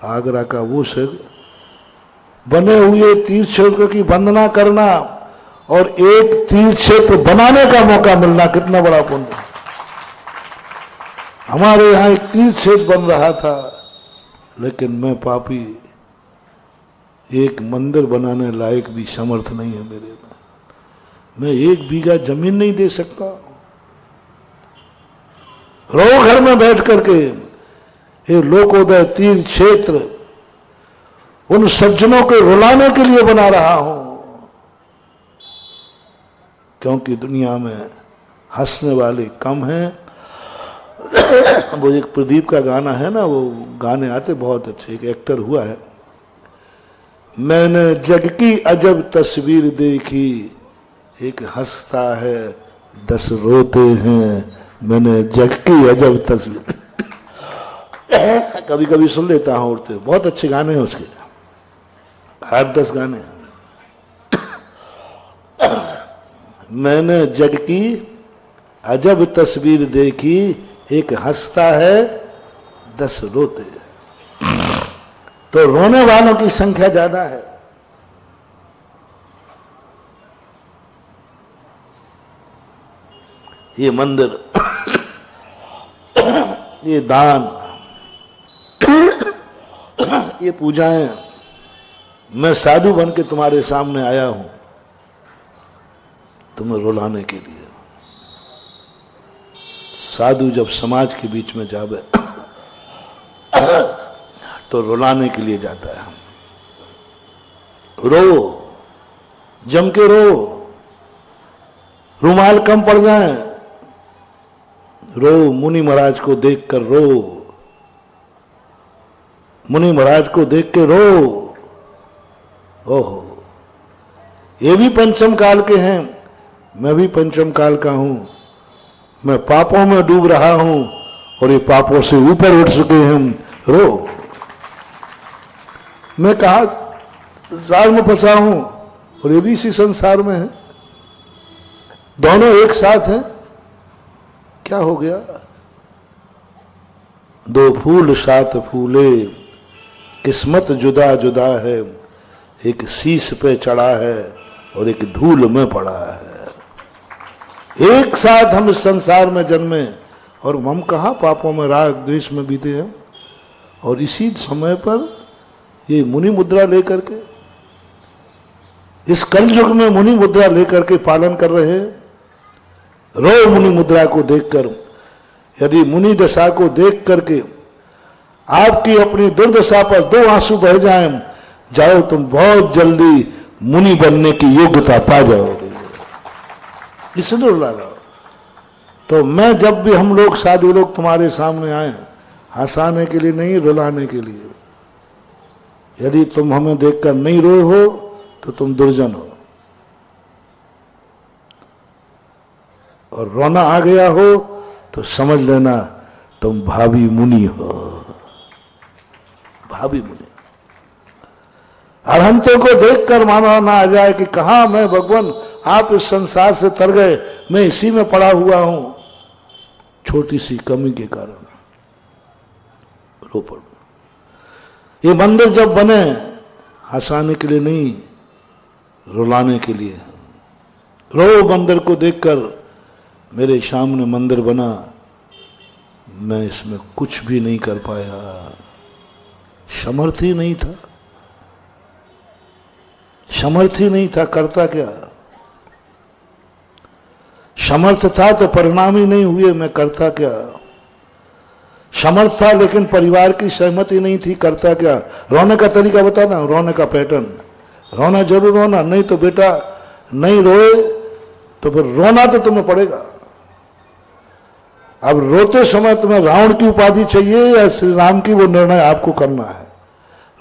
आगरा का वो सिर, बने हुए तीर्थ क्षेत्र की वंदना करना और एक तीर्थ क्षेत्र बनाने का मौका मिलना कितना बड़ा पुण्य। हमारे यहां एक तीर्थ क्षेत्र बन रहा था, लेकिन मैं पापी एक मंदिर बनाने लायक भी समर्थ नहीं है मेरे में, मैं 1 बीघा जमीन नहीं दे सकता। रो घर में बैठ करके, ये लोकोदय तीर्थ क्षेत्र उन सज्जनों को रुलाने के लिए बना रहा हूं, क्योंकि दुनिया में हंसने वाले कम हैं। वो एक प्रदीप का गाना है ना, वो गाने आते बहुत अच्छे, एक एक्टर हुआ है, मैंने जग की अजब तस्वीर देखी, एक हंसता है 10 रोते हैं, मैंने जग की अजब तस्वीर। कभी कभी सुन लेता हूं उठते, बहुत अच्छे गाने हैं उसके, 8-10 गाने। मैंने जग की अजब तस्वीर देखी, एक हंसता है 10 रोते हैं। तो रोने वालों की संख्या ज्यादा है। ये मंदिर, ये दान, ये पूजाएं, मैं साधु बन के तुम्हारे सामने आया हूं तुम्हें रुलाने के लिए। साधु जब समाज के बीच में जावे तो रुलाने के लिए जाता है। रो, जम के रो, रुमाल कम पड़ जाए, रो, मुनि महाराज को देखकर रो, मुनि महाराज को देख के रो। ओहो, ये भी पंचम काल के हैं, मैं भी पंचम काल का हूं, मैं पापों में डूब रहा हूं और ये पापों से ऊपर उठ चुके हैं। रो, मैं कहा संसार में फंसा हूं और ये भी इसी संसार में है, दोनों एक साथ हैं, क्या हो गया? 2 फूल 7 फूले, किस्मत जुदा जुदा है, एक शीश पे चढ़ा है और एक धूल में पड़ा है। एक साथ हम इस संसार में जन्मे और हम कहां पापों में, राग द्वेष में बीते हैं। और इसी समय पर ये मुनि मुद्रा लेकर के इस कलयुग में मुनि मुद्रा लेकर के पालन कर रहे हैं। रो मुनि मुद्रा को देखकर, यदि मुनि दशा को देख करके आपकी अपनी दुर्दशा पर 2 आंसू बह जाएं, जाओ तुम बहुत जल्दी मुनि बनने की योग्यता पा जाओगे। इसलिए रुला रहा। तो मैं जब भी हम लोग साधु लोग तुम्हारे सामने आए, हंसाने के लिए नहीं, रुलाने के लिए। यदि तुम हमें देखकर नहीं रोए हो तो तुम दुर्जन हो, और रोना आ गया हो तो समझ लेना तुम भावी मुनि हो, भावी मुनि। अरहंतों को देखकर मानो ना आ जाए कि कहां मैं भगवान, आप इस संसार से तर गए, मैं इसी में पड़ा हुआ हूं, छोटी सी कमी के कारण रो पड़ू। ये मंदिर जब बने, हंसाने के लिए नहीं, रुलाने के लिए। रो मंदिर को देखकर, मेरे सामने मंदिर बना, मैं इसमें कुछ भी नहीं कर पाया, समर्थ ही नहीं था, समर्थ ही नहीं था, करता क्या। समर्थ था तो परिणाम ही नहीं हुए, मैं करता क्या। समर्थ था लेकिन परिवार की सहमति नहीं थी, करता क्या। रोने का तरीका बताना, रोने का पैटर्न। रोना जरूर रोना, नहीं तो बेटा नहीं रोए तो फिर रोना तो तुम्हें पड़ेगा। अब रोते समय तुम्हें रावण की उपाधि चाहिए या श्री राम की, वो निर्णय आपको करना है।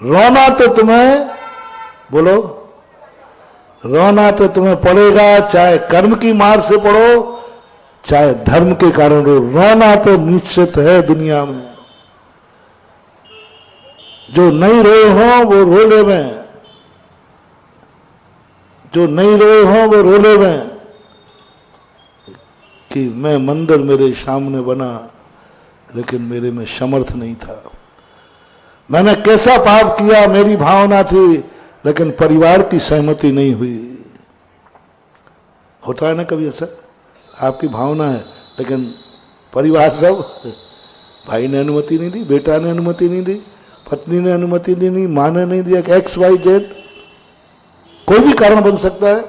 रोना तो तुम्हें, बोलो, रोना तो तुम्हें पड़ेगा, चाहे कर्म की मार से पड़ो चाहे धर्म के कारण रो। रोना तो निश्चित है दुनिया में। जो नहीं रोए हो वो रो ले में, जो नहीं रोए हो वो रो ले में कि मैं मंदिर मेरे सामने बना लेकिन मेरे में समर्थ नहीं था। मैंने कैसा पाप किया, मेरी भावना थी लेकिन परिवार की सहमति नहीं हुई। होता है ना कभी ऐसा, आपकी भावना है लेकिन परिवार सब, भाई ने अनुमति नहीं दी, बेटा ने अनुमति नहीं दी, पत्नी ने अनुमति दी नहीं, मां ने नहीं दिया, XYZ, कोई भी कारण बन सकता है,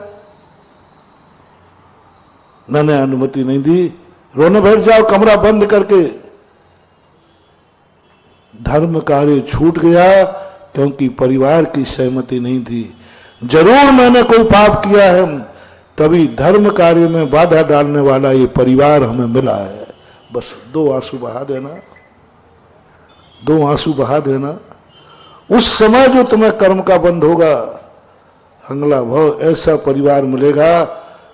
मैंने अनुमति नहीं दी। रोने बैठ जाओ कमरा बंद करके। धर्म कार्य छूट गया क्योंकि परिवार की सहमति नहीं थी। जरूर मैंने कोई पाप किया है, तभी धर्म कार्य में बाधा डालने वाला ये परिवार हमें मिला है। बस 2 आंसू बहा देना, 2 आंसू बहा देना। उस समय जो तुम्हें कर्म का बंध होगा, अगला भाव ऐसा परिवार मिलेगा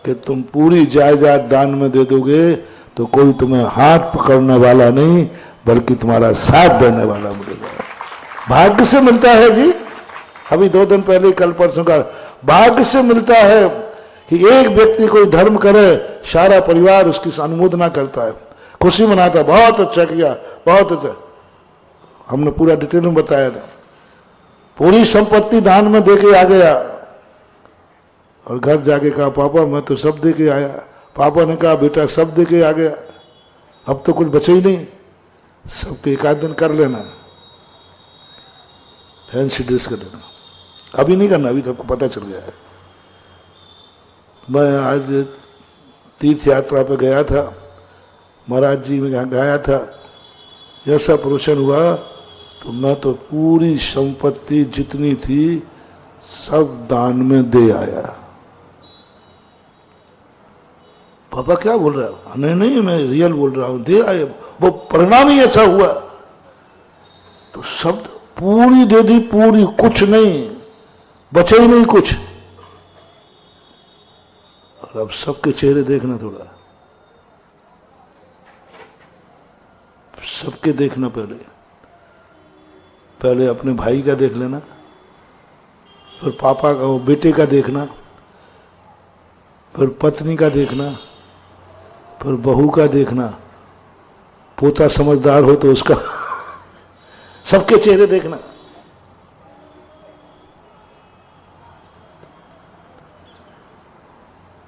कि तुम पूरी जायदाद दान में दे दोगे तो कोई तुम्हें हाथ पकड़ने वाला नहीं बल्कि तुम्हारा साथ देने वाला मिलेगा। भाग्य से मिलता है जी। अभी 2 दिन पहले, कल परसों का, भाग्य से मिलता है कि एक व्यक्ति कोई धर्म करे, सारा परिवार उसकी अनुमोदना करता है, खुशी मनाता है, बहुत अच्छा किया, बहुत अच्छा। हमने पूरा डिटेल में बताया था। पूरी संपत्ति दान में देके आ गया और घर जाके कहा पापा मैं तो सब दे के आया। पापा ने कहा बेटा सब दे के आ गया, अब तो कुछ बचे ही नहीं, सबके 1 आध दिन कर लेना, फैंसी ड्रेस कर लेना, अभी नहीं करना, अभी तो आपको पता चल गया है। मैं आज तीर्थ यात्रा पे गया था, महाराज जी में गया था, ऐसा प्रवचन हुआ तो मैं तो पूरी संपत्ति जितनी थी सब दान में दे आया। पापा क्या बोल रहा है? नहीं नहीं मैं रियल बोल रहा हूं, दे आए, वो परिणाम ही ऐसा हुआ। तो शब्द पूरी दे दी, पूरी, कुछ नहीं बचे ही नहीं कुछ। और अब सबके चेहरे देखना, थोड़ा सबके देखना, पहले अपने भाई का देख लेना, फिर पापा का, वो बेटे का देखना, फिर पत्नी का देखना, फिर बहू का देखना, पोता समझदार हो तो उसका सबके चेहरे देखना।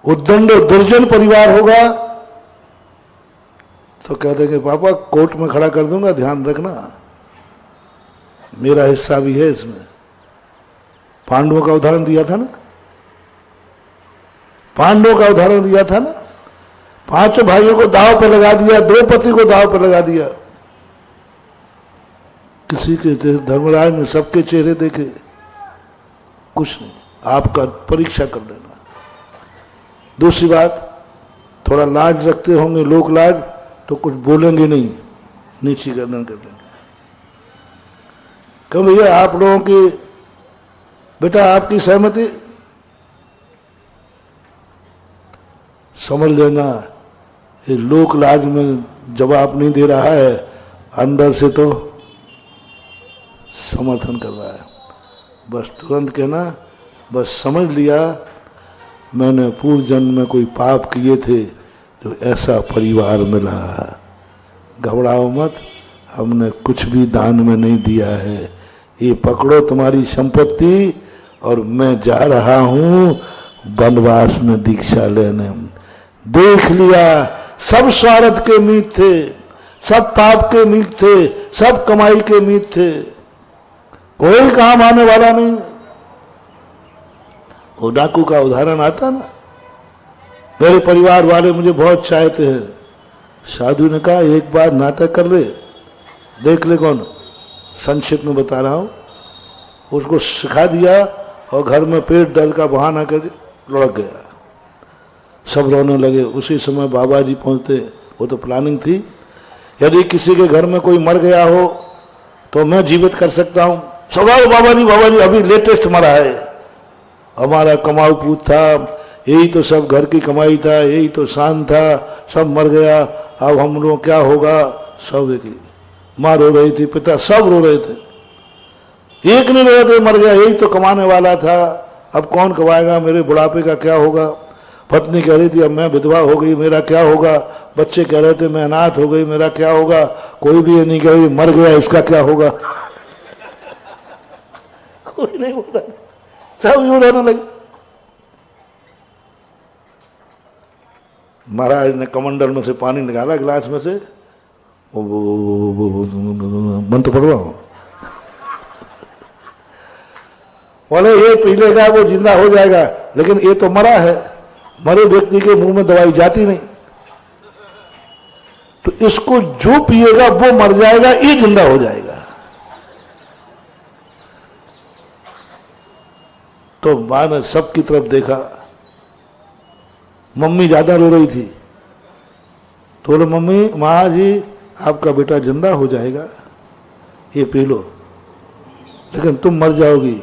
उद्दंड दुर्जन परिवार होगा तो कह देंगे पापा कोर्ट में खड़ा कर दूंगा, ध्यान रखना, मेरा हिस्सा भी है इसमें। पांडवों का उदाहरण दिया था ना, पांडवों का उदाहरण दिया था ना, 5 भाइयों को दाव पर लगा दिया, द्रौपदी को दाव पर लगा दिया। किसी के धर्मराज ने सबके चेहरे देखे, कुछ नहीं, आपका परीक्षा कर लेना। दूसरी बात, थोड़ा लाज रखते होंगे लोक लाज, तो कुछ बोलेंगे नहीं, नीची गर्दन कर देंगे। क्यों भैया, आप लोगों की बेटा आपकी सहमति, समझ लेना ये लोक लाज में जवाब नहीं दे रहा है, अंदर से तो समर्थन कर रहा है। बस तुरंत कहना, बस समझ लिया मैंने पूर्व जन्म में कोई पाप किए थे तो ऐसा परिवार मिला। घबराओ मत, हमने कुछ भी दान में नहीं दिया है, ये पकड़ो तुम्हारी संपत्ति और मैं जा रहा हूं वनवास में दीक्षा लेने। देख लिया, सब स्वार्थ के मीत थे, सब पाप के मीत थे, सब कमाई के मीत थे, कोई काम आने वाला नहीं। वो डाकू का उदाहरण आता ना, मेरे परिवार वाले मुझे बहुत चाहते हैं, साधु ने कहा एक बार नाटक कर ले, देख ले कौन, संक्षिप्त में बता रहा हूं। उसको सिखा दिया और घर में पेट दर्द का बहाना करके लुढ़क गया, सब रोने लगे। उसी समय बाबा जी पहुंचते, वो तो प्लानिंग थी, यदि किसी के घर में कोई मर गया हो तो मैं जीवित कर सकता हूं। सवाल बाबा जी अभी लेटेस्ट मरा है, हमारा कमाऊ पूत था, यही तो सब घर की कमाई था, यही तो शान था, सब मर गया, अब हम लोग क्या होगा। सब एक ही माँ रो रही थी, पिता सब रो रहे थे, एक नहीं रहे थे, मर गया, यही तो कमाने वाला था, अब कौन कमाएगा, मेरे बुढ़ापे का क्या होगा। पत्नी कह रही थी अब मैं विधवा हो गई, मेरा क्या होगा। बच्चे कह रहे थे मैं अनाथ हो गई, मेरा क्या होगा। कोई भी ये नहीं कह रही मर गया, इसका क्या होगा। कोई नहीं बोला, सब यूं रोने लगे। महाराज ने कमंडल में से पानी निकाला गिलास में से, मंत्र पढ़वा, बोले ये पी लेगा वो जिंदा हो जाएगा, लेकिन ये तो मरा है, मरे व्यक्ति के मुंह में दवाई जाती नहीं, तो इसको जो पिएगा वो मर जाएगा, ये जिंदा हो जाएगा। तो मां ने सबकी तरफ देखा, मम्मी ज्यादा रो रही थी, तो बोले मम्मी, माँ जी आपका बेटा जिंदा हो जाएगा, ये पी लो, लेकिन तुम मर जाओगी।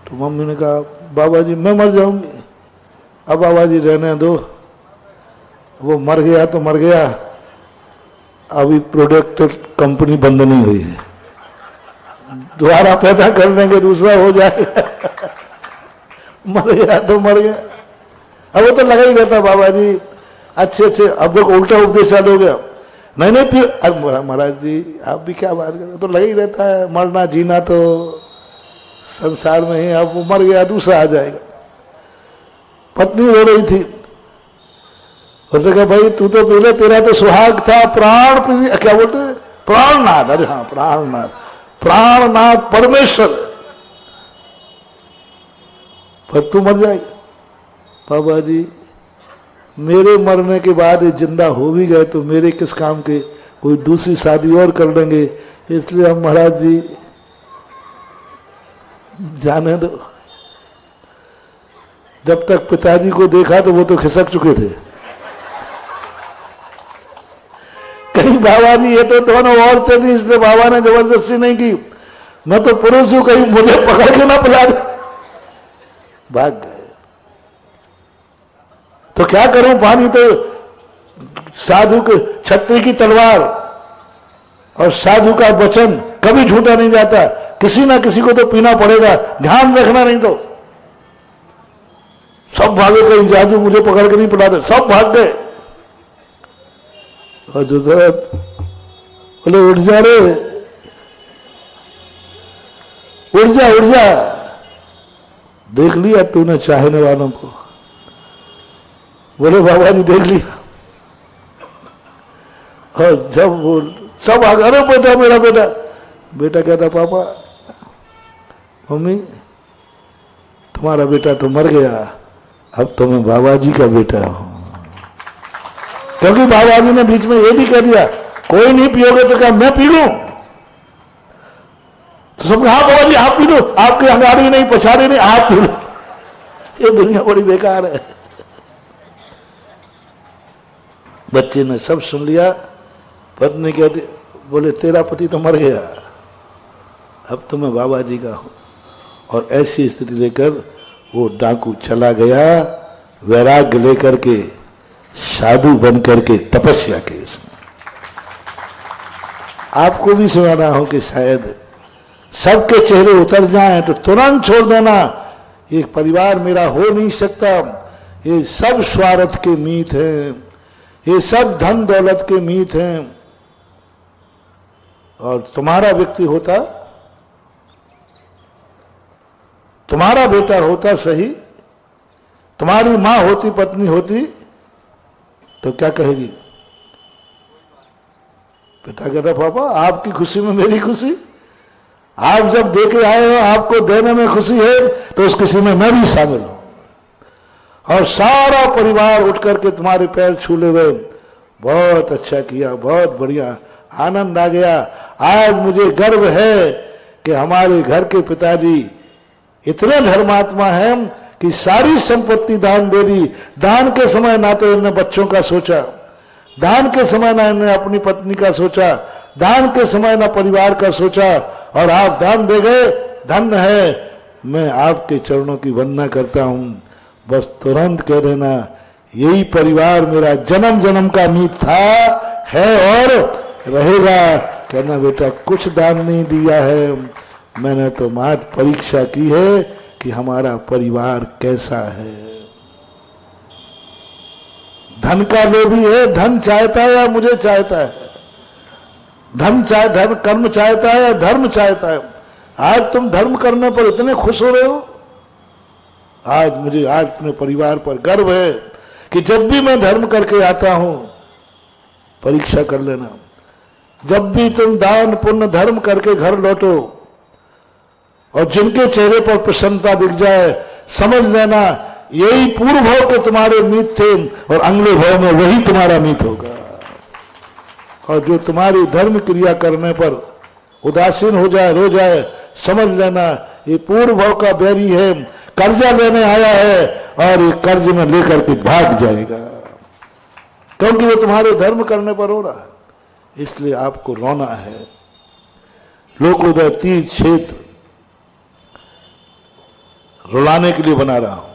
तो मम्मी ने कहा बाबा जी मैं मर जाऊंगी। अब बाबा जी रहने दो, वो मर गया तो मर गया, अभी प्रोडक्ट कंपनी बंद नहीं हुई है, दोबारा पैदा कर देंगे, दूसरा हो जाएगा। मर गया तो मर गया। अब वो तो लगा ही रहता बाबा जी अच्छे अच्छे, अब देखो उल्टा उपदेश चालू हो गया, नहीं नहीं फिर अब महाराज जी आप भी क्या बात करते, तो लगा ही रहता है, मरना जीना तो संसार में ही, अब वो मर गया दूसरा आ जाएगा। पत्नी रो रही थी, उसने कहा भाई तू तो पहले तेरा तो सुहाग था, प्राण क्या बोलते, प्राणनाथ, अरे हाँ प्राणनाथ, प्राणनाथ परमेश्वर, पर तू मर जाएगी। बाबा जी मेरे मरने के बाद ये जिंदा हो भी गए तो मेरे किस काम के, कोई दूसरी शादी और कर लेंगे, इसलिए हम महाराज जी जाने दो। जब तक पिताजी को देखा तो वो तो खिसक चुके थे, कहीं बाबा जी ये तो दोनों औरतें थी, इसलिए बाबा ने जबरदस्ती नहीं की, मैं तो पुरुष हूं, कहीं मुझे पकड़ के ना पिला दे, भाग गए। तो क्या करूं, पानी तो साधु के, छत्री की तलवार और साधु का वचन कभी झूठा नहीं जाता, किसी ना किसी को तो पीना पड़ेगा, ध्यान रखना, नहीं तो सब भागे, कहीं जादू मुझे पकड़ के नहीं पिला दे, सब भाग गए। और जो बोले उठ जा रे, उठ जा उठ जा, देख लिया तूने चाहने वालों को। बोले बाबा ने देख लिया, और जब वो सब आ गए, अरे बेटा मेरा बेटा, बेटा कहता पापा मम्मी तुम्हारा बेटा तो मर गया, अब तो मैं बाबा जी का बेटा हूं। क्योंकि बाबा जी ने बीच में ये भी कह दिया, कोई नहीं पियोगे तो क्या मैं पी लूं? तो सब हाँ बाबा जी आप पी लो, आपकी अंगाड़ी नहीं पछाड़ी नहीं, आप पी लो। ये दुनिया बड़ी बेकार है। बच्चे ने सब सुन लिया। पत्नी कहती, बोले तेरा पति तो मर गया, अब तो मैं बाबा जी का हूं। और ऐसी स्थिति लेकर वो डाकू चला गया, वैराग्य लेकर के, साधु बन करके तपस्या की उसने। आपको भी सुनाना हो कि शायद सबके चेहरे उतर जाएं तो तुरंत छोड़ देना, ये परिवार मेरा हो नहीं सकता, ये सब स्वार्थ के मीत हैं, ये सब धन दौलत के मीत हैं। और तुम्हारा व्यक्ति होता, तुम्हारा बेटा होता सही, तुम्हारी मां होती, पत्नी होती, तो क्या कहेगी? पिता कहता पापा आपकी खुशी में मेरी खुशी, आप जब दे के आए हो, आपको देने में खुशी है, तो उस खुशी में मैं भी शामिल हूं। और सारा परिवार उठ करके तुम्हारे पैर छूले हुए, बहुत अच्छा किया, बहुत बढ़िया, आनंद आ गया। आज मुझे गर्व है कि हमारे घर के पिताजी इतने धर्मात्मा हैं कि सारी संपत्ति दान दे दी। दान के समय ना तो इन्होंने बच्चों का सोचा, दान के समय ना इन्होंने अपनी पत्नी का सोचा, दान के समय ना परिवार का सोचा, और आप दान दे गए, धन्य है। मैं आपके चरणों की वंदना करता हूं। बस तुरंत कह देना, यही परिवार मेरा जन्म जन्म का मीत था, है और रहेगा। कहना बेटा कुछ दान नहीं दिया है, मैंने तो मात्र परीक्षा की है कि हमारा परिवार कैसा है। धन का लोभी है, धन चाहता है या मुझे चाहता है? धन कर्म चाहता है या धर्म चाहता है? आज तुम धर्म करने पर इतने खुश हो रहे हो। आज मुझे आज अपने परिवार पर गर्व है कि जब भी मैं धर्म करके आता हूं, परीक्षा कर लेना, जब भी तुम दान पुण्य धर्म करके घर लौटो और जिनके चेहरे पर प्रसन्नता दिख जाए, समझ लेना यही पूर्व भाव के तुम्हारे मीत थे और अगले भाव में वही तुम्हारा मीत होगा। और जो तुम्हारी धर्म क्रिया करने पर उदासीन हो जाए, रो जाए, समझ लेना ये पूर्व भाव का बैरी है, कर्जा लेने आया है और ये कर्ज में लेकर के भाग जाएगा, क्योंकि वो तुम्हारे धर्म करने पर हो रहा है। इसलिए आपको रोना है। लोकोदय तीर्थ क्षेत्र रुलाने के लिए बना रहा हूं,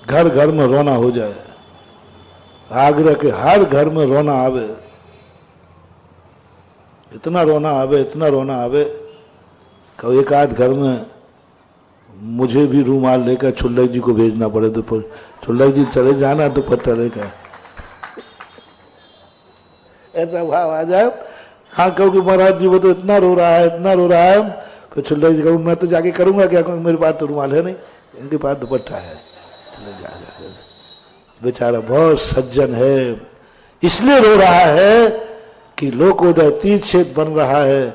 घर घर में रोना हो जाए, आगरा के हर घर में रोना आवे, इतना रोना आवे, इतना रोना आवे कि एक आध घर में मुझे भी रूमाल लेकर छुल्लक जी को भेजना पड़े, तो छुल्लक जी चले जाना तो पत्ता लेकर, ऐसा भाव आ जाए। हाँ क्योंकि महाराज जी वो तो इतना रो रहा है, इतना रो रहा है, तो छुल्लक जी कहूँ मैं तो जाके करूंगा क्या, क्योंकि मेरे पास तो रूमाल है नहीं, इनके पास दुपट्टा है, चले जा। बेचारा बहुत सज्जन है, इसलिए रो रहा है कि लोकोदय तीर्थ क्षेत्र बन रहा है,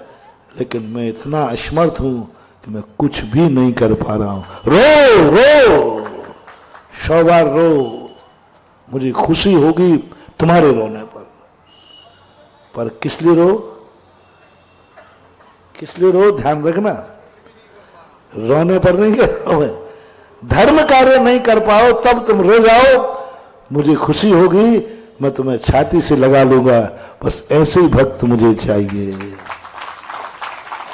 लेकिन मैं इतना असमर्थ हूं कि मैं कुछ भी नहीं कर पा रहा हूं। रो रो 100 बार रो, मुझे खुशी होगी तुम्हारे रोने पर किस लिए रो, किस लिए रो, ध्यान रखना, रोने पर नहीं कह, धर्म कार्य नहीं कर पाओ तब तुम रो जाओ, मुझे खुशी होगी, मैं तुम्हें छाती से लगा लूंगा, बस ऐसे ही भक्त मुझे चाहिए।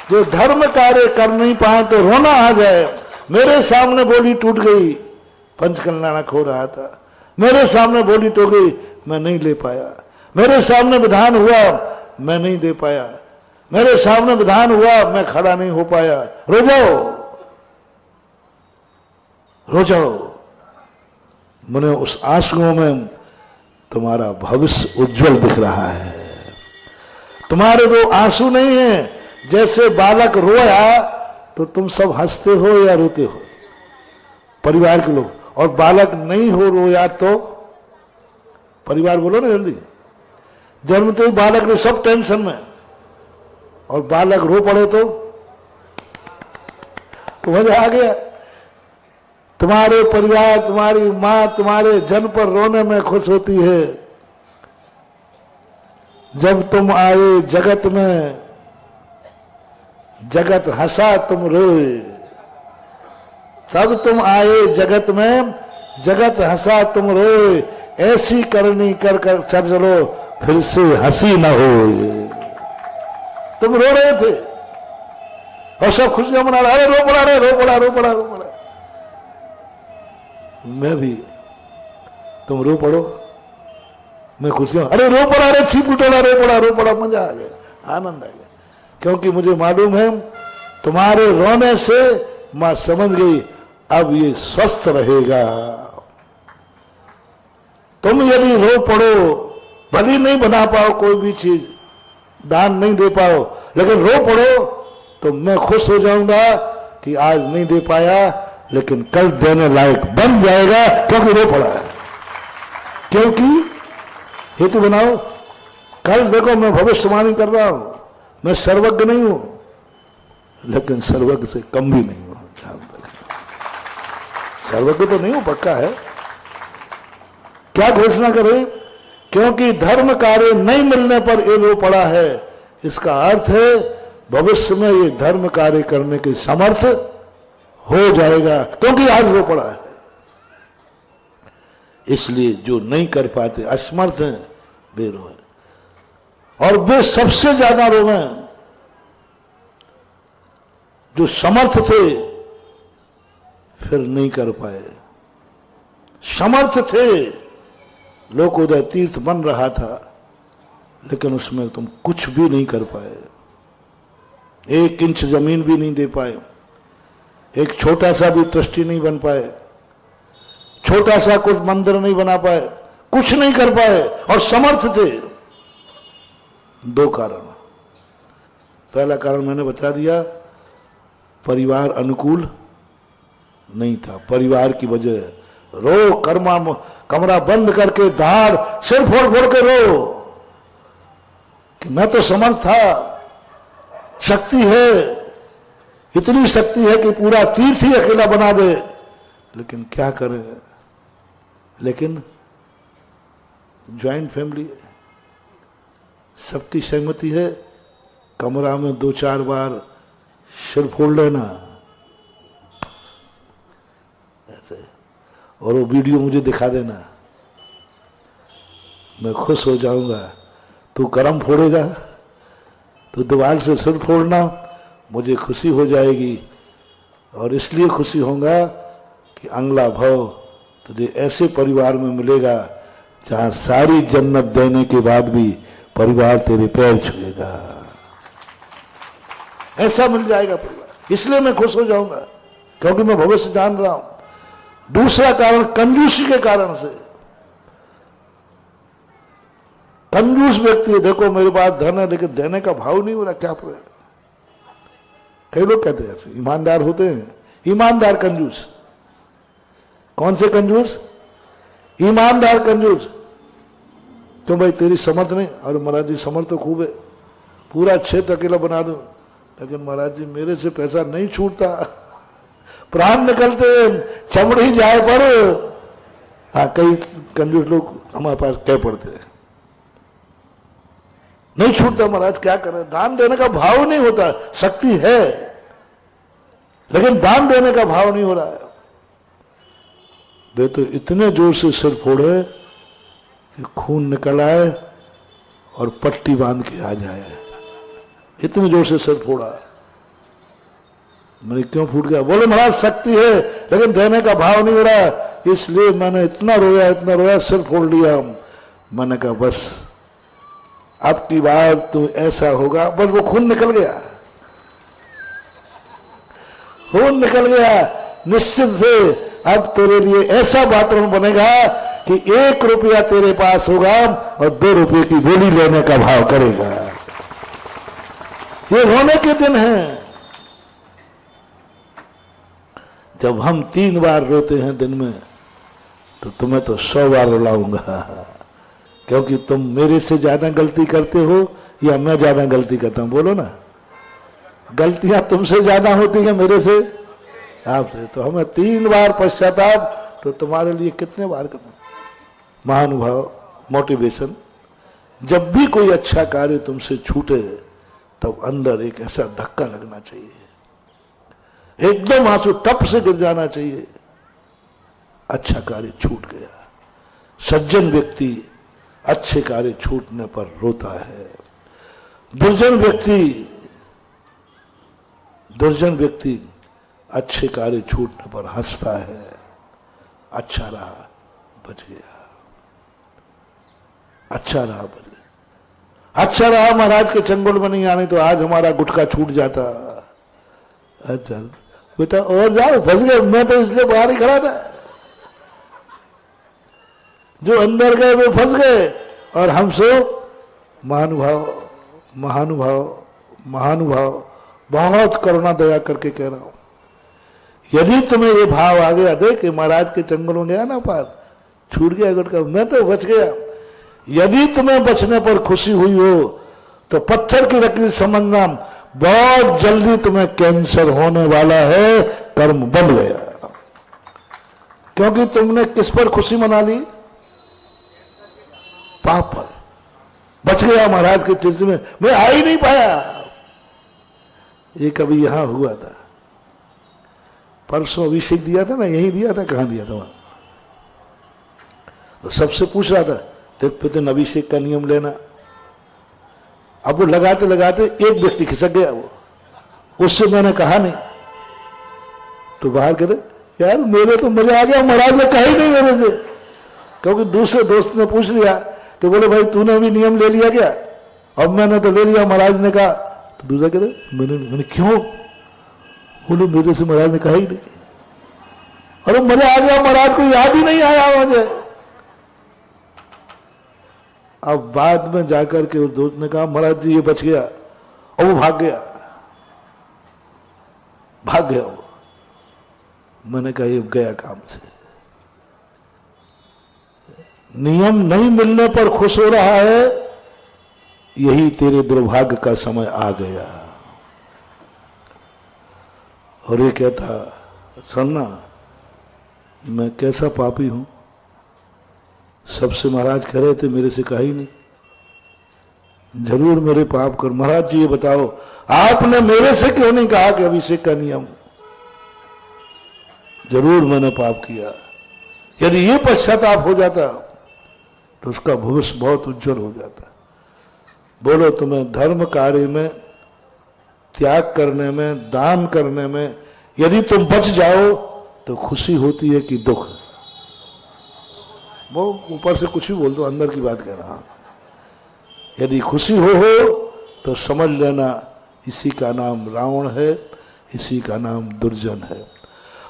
जो धर्म कार्य कर नहीं पाए तो रोना आ जाए। मेरे सामने बोली टूट गई, पंचकल्याण खो रहा था, मेरे सामने बोली टूट गई, मैं नहीं ले पाया, मेरे सामने विधान हुआ, मैं नहीं दे पाया, मेरे सामने विधान हुआ, मैं खड़ा नहीं हो पाया। रो जाओ, रो जाओ, मुझे उस आंसुओं में तुम्हारा भविष्य उज्जवल दिख रहा है। तुम्हारे वो आंसू नहीं है, जैसे बालक रोया तो तुम सब हंसते हो या रोते हो, परिवार के लोग, और बालक नहीं हो रोया तो परिवार बोलो ना जल्दी, जन्मते ही बालक ने सब टेंशन में, और बालक रो पड़े तो मजा आ गया। तुम्हारे परिवार, तुम्हारी मां तुम्हारे जन्म पर रोने में खुश होती है। जब तुम आए जगत में, जगत हंसा तुम रोए। तब तुम आए जगत में, जगत हंसा तुम रोए। ऐसी करनी कर कर चलो, फिर से हंसी न हो। तुम रो रहे थे और सब खुशियां मना रहे, अरे रो पड़ा, रे रो पड़ा, रो पड़ा, रो पड़ा। मैं भी, तुम रो पड़ो, मैं खुशियां, अरे रो पड़ा, अरे छी फुटोला, रो पड़ा, रो पड़ा। मजा आ गया, आनंद आ गया, क्योंकि मुझे मालूम है तुम्हारे रोने से मां समझ गई अब ये स्वस्थ रहेगा। तुम यदि रो पड़ो, भली नहीं बना पाओ कोई भी चीज, दान नहीं दे पाओ, लेकिन रो पड़ो तो मैं खुश हो जाऊंगा कि आज नहीं दे पाया लेकिन कल देने लायक बन जाएगा, क्योंकि रो पड़ा है। क्योंकि हेतु बनाओ, कल देखो मैं भविष्यवाणी कर रहा हूं, मैं सर्वज्ञ नहीं हूं लेकिन सर्वज्ञ से कम भी नहीं हूं। सर्वज्ञ तो नहीं हूं, पक्का है। क्या घोषणा करे? क्योंकि धर्म कार्य नहीं मिलने पर ये रो पड़ा है, इसका अर्थ है भविष्य में ये धर्म कार्य करने के समर्थ हो जाएगा, क्योंकि आज रो पड़ा है। इसलिए जो नहीं कर पाते, असमर्थ हैं, वे रोए, और वे सबसे ज्यादा रोए जो समर्थ थे फिर नहीं कर पाए। समर्थ थे, लोकोदय तीर्थ बन रहा था, लेकिन उसमें तुम कुछ भी नहीं कर पाए, 1 इंच जमीन भी नहीं दे पाए, एक छोटा सा भी ट्रस्टी नहीं बन पाए, छोटा सा कुछ मंदिर नहीं बना पाए, कुछ नहीं कर पाए, और समर्थ थे। 2 कारण। पहला कारण मैंने बता दिया, परिवार अनुकूल नहीं था, परिवार की वजह रो, कमरा बंद करके धार सिर फोड़ फोड़ के रो कि मैं तो समर्थ था, शक्ति है, इतनी शक्ति है कि पूरा तीर्थ ही अकेला बना दे, लेकिन क्या करे। लेकिन ज्वाइंट फैमिली, सबकी सहमति है, कमरा में 2-4 बार सिर फोड़ लेना, ऐसे, और वो वीडियो मुझे दिखा देना, मैं खुश हो जाऊंगा। तू करम फोड़ेगा तो दीवार से सिर फोड़ना, मुझे खुशी हो जाएगी, और इसलिए खुशी होगा कि अगला भव तुझे ऐसे परिवार में मिलेगा जहां सारी जन्नत देने के बाद भी परिवार तेरे पैर छुएगा, ऐसा मिल जाएगा परिवार। इसलिए मैं खुश हो जाऊंगा, क्योंकि मैं भविष्य जान रहा हूं। दूसरा कारण कंजूसी के कारण से। कंजूस व्यक्ति है, देखो मेरे पास धन है लेकिन देने का भाव नहीं हो रहा, क्या पड़ेगा। कई लोग कहते हैं ऐसे, ईमानदार होते हैं, ईमानदार कंजूस। कौन से कंजूस? ईमानदार कंजूस। तो भाई तेरी समर्थ नहीं, और महाराज जी समर्थ तो खूब है, पूरा क्षेत्र अकेला बना दूं, लेकिन महाराज जी मेरे से पैसा नहीं छूटता, प्राण निकलते चमड़ी जाए पर। हाँ, कई कंजूस लोग हमारे पास कह पड़ते हैं, नहीं छूटता महाराज, क्या करें, दान देने का भाव नहीं होता। शक्ति है लेकिन दान देने का भाव नहीं हो रहा है। वे तो इतने जोर से सिर फोड़े कि खून निकल आए और पट्टी बांध के आ जाए, इतने जोर से सिर फोड़ा। मैंने क्यों फूट गया? बोले महाराज शक्ति है लेकिन देने का भाव नहीं हो रहा, इसलिए मैंने इतना रोया, सिर फोड़ लिया। मैंने कहा बस अब की बार तो ऐसा होगा, बस वो खून निकल गया, खून निकल गया। निश्चित से अब तेरे लिए ऐसा वातावरण बनेगा कि 1 रुपया तेरे पास होगा और 2 रुपये की गोली लेने का भाव करेगा। ये रोने के दिन हैं जब हम 3 बार रोते हैं दिन में, तो तुम्हें तो 100 बार रुलाऊंगा, क्योंकि तुम मेरे से ज्यादा गलती करते हो या मैं ज्यादा गलती करता हूं? बोलो ना, गलतियां तुमसे ज्यादा होती है मेरे से, आपसे। तो हमें 3 बार पश्चाताप, तो तुम्हारे लिए कितने बार करना। महानुभाव, मोटिवेशन। जब भी कोई अच्छा कार्य तुमसे छूटे तब अंदर एक ऐसा धक्का लगना चाहिए, एकदम आंसू टप से गिर जाना चाहिए, अच्छा कार्य छूट गया। सज्जन व्यक्ति अच्छे कार्य छूटने पर रोता है, दुर्जन व्यक्ति अच्छे कार्य छूटने पर हंसता है। अच्छा रहा बच गया, अच्छा रहा बच गया। अच्छा रहा महाराज के चंगुल में नहीं आने तो आज हमारा गुटखा छूट जाता। अच्छा बेटा और जाओ, फंस गए, मैं तो इसलिए बाहर ही खड़ा था। जो अंदर गए वो फंस गए, और हम सो महानुभाव बहुत करुणा दया करके कह रहा हूं, यदि तुम्हें ये भाव आ गया, देख महाराज के चंगुल में गया ना पार, छूट गया गुटखा, मैं तो बच गया। यदि तुम्हें बचने पर खुशी हुई हो तो पत्थर की लकीर समझना, बहुत जल्दी तुम्हें कैंसर होने वाला है, कर्म बन गया। क्योंकि तुमने किस पर खुशी मना ली? पाप पर। बच गया महाराज के चित्र में, मैं आ ही नहीं पाया। ये कभी यहां हुआ था, परसों अभिषेक दिया था ना, यही दिया था, कहां दिया था वहां। तो सबसे पूछ रहा था, देख पितन अभिषेक का नियम लेना। अब वो लगाते लगाते एक व्यक्ति खिसक गया, वो उससे मैंने कहा नहीं, तो बाहर कहते यार मेरे तो मजा आ गया, महाराज ने कहा ही नहीं मेरे से। क्योंकि दूसरे दोस्त ने पूछ लिया कि बोले भाई तूने भी नियम ले लिया क्या? अब मैंने तो ले लिया, महाराज ने कहा। तो दूसरा कहते मैंने क्यों? बोले मेरे से महाराज ने कहा ही नहीं। अरे मजा आ गया, महाराज को याद ही नहीं आया मुझे। अब बाद में जाकर के उस दोस्त ने कहा महाराज जी ये बच गया, और वो भाग गया वो। मैंने कहा ये गया काम से। नियम नहीं मिलने पर खुश हो रहा है, यही तेरे दुर्भाग्य का समय आ गया। और ये कहता सुनना, मैं कैसा पापी हूं, सबसे महाराज कह रहे थे, मेरे से कहा ही नहीं। जरूर मेरे पाप कर। महाराज जी ये बताओ, आपने मेरे से क्यों नहीं कहा कि अभिषेक का नियम? जरूर मैंने पाप किया। यदि ये पश्चाताप हो जाता तो उसका भविष्य बहुत उज्जवल हो जाता। बोलो, तुम्हें धर्म कार्य में, त्याग करने में, दान करने में यदि तुम बच जाओ तो खुशी होती है कि दुख? वो ऊपर से कुछ भी बोल दो, अंदर की बात कह रहा। यदि खुशी हो तो समझ लेना इसी का नाम रावण है, इसी का नाम दुर्जन है।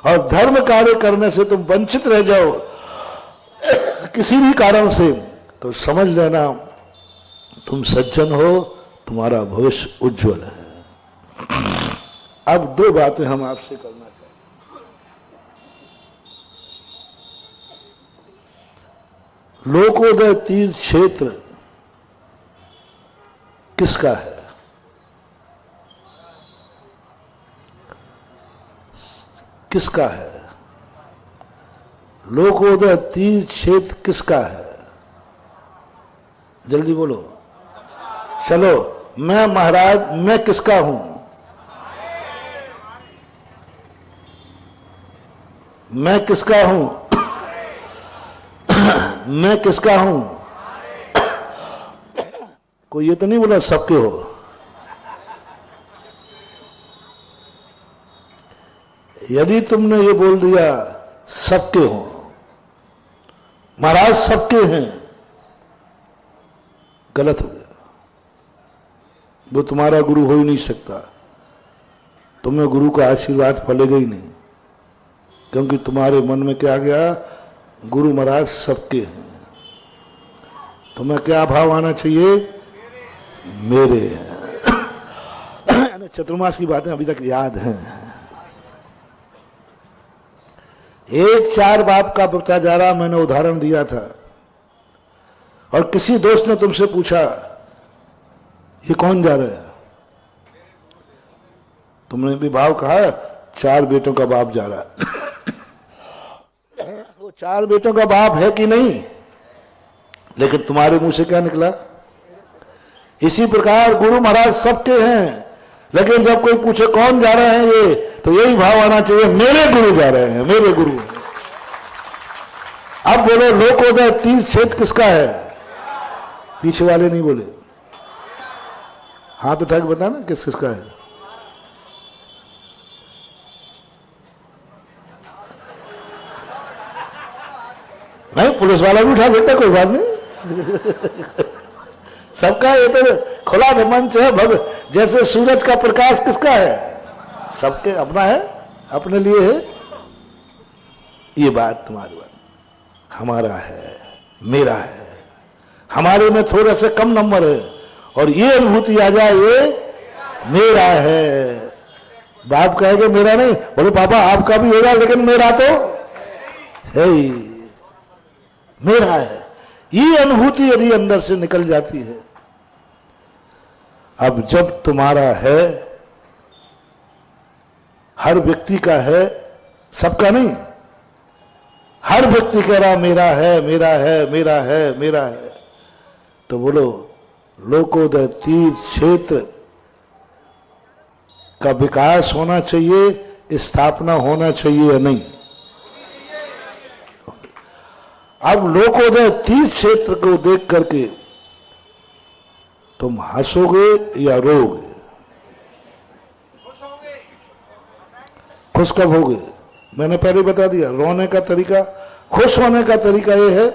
और धर्म कार्य करने से तुम वंचित रह जाओ किसी भी कारण से, तो समझ लेना तुम सज्जन हो, तुम्हारा भविष्य उज्जवल है। अब 2 बातें हम आपसे करना चाहते हैं। लोकोदय तीर्थ क्षेत्र किसका है? किसका है? लोकोदय तीर्थ क्षेत्र किसका है? जल्दी बोलो। चलो, मैं महाराज, मैं किसका हूं? मैं किसका हूं? मैं किसका हूं? कोई ये तो नहीं बोला सबके हो। यदि तुमने ये बोल दिया सबके हो, महाराज सबके हैं, गलत हो गया। वो तुम्हारा गुरु हो ही नहीं सकता, तुम्हें गुरु का आशीर्वाद फलेगा ही नहीं। क्योंकि तुम्हारे मन में क्या गया? गुरु महाराज सबके हैं। तुम्हें क्या भाव आना चाहिए? मेरे हैं। चतुर्मास की बातें अभी तक याद हैं। एक 4 बाप का बता जा रहा, मैंने उदाहरण दिया था, और किसी दोस्त ने तुमसे पूछा ये कौन जा रहा है? तुमने भी भाव कहा 4 बेटों का बाप जा रहा है। वो 4 बेटों का बाप है कि नहीं, लेकिन तुम्हारे मुंह से क्या निकला? इसी प्रकार गुरु महाराज सबके हैं, लेकिन जब कोई पूछे कौन जा रहे हैं ये, तो यही भाव आना चाहिए, मेरे गुरु जा रहे हैं, मेरे गुरु। अब बोलो लोकोदय तीर्थ क्षेत्र किसका है? पीछे वाले नहीं बोले, हाथ उठा के बता ना किस किसका है। नहीं, पुलिस वाला भी उठा सकता, कोई बात नहीं। सबका ये तो खुला मंच है। जैसे सूरज का प्रकाश किसका है? सबके अपना है, अपने लिए है। ये बात तुम्हारी बात, हमारा है, मेरा है, हमारे में थोड़ा सा कम नंबर है, और ये अनुभूति आ जाए ये मेरा है। बाप कहेगा मेरा नहीं, बोले पापा आपका भी होगा, लेकिन मेरा तो है ही, मेरा है। ये अनुभूति यदि अंदर से निकल जाती है, अब जब तुम्हारा है, हर व्यक्ति का है, सबका नहीं, हर व्यक्ति कह रहा मेरा है, मेरा है, मेरा है, मेरा है, तो बोलो लोकोदय तीर्थ क्षेत्र का विकास होना चाहिए, स्थापना होना चाहिए या नहीं? अब लोकोदय तीर्थ क्षेत्र को देख करके तुम हंसोगे या रोगे? खुश कब होगे? मैंने पहले बता दिया, रोने का तरीका, खुश होने का तरीका यह है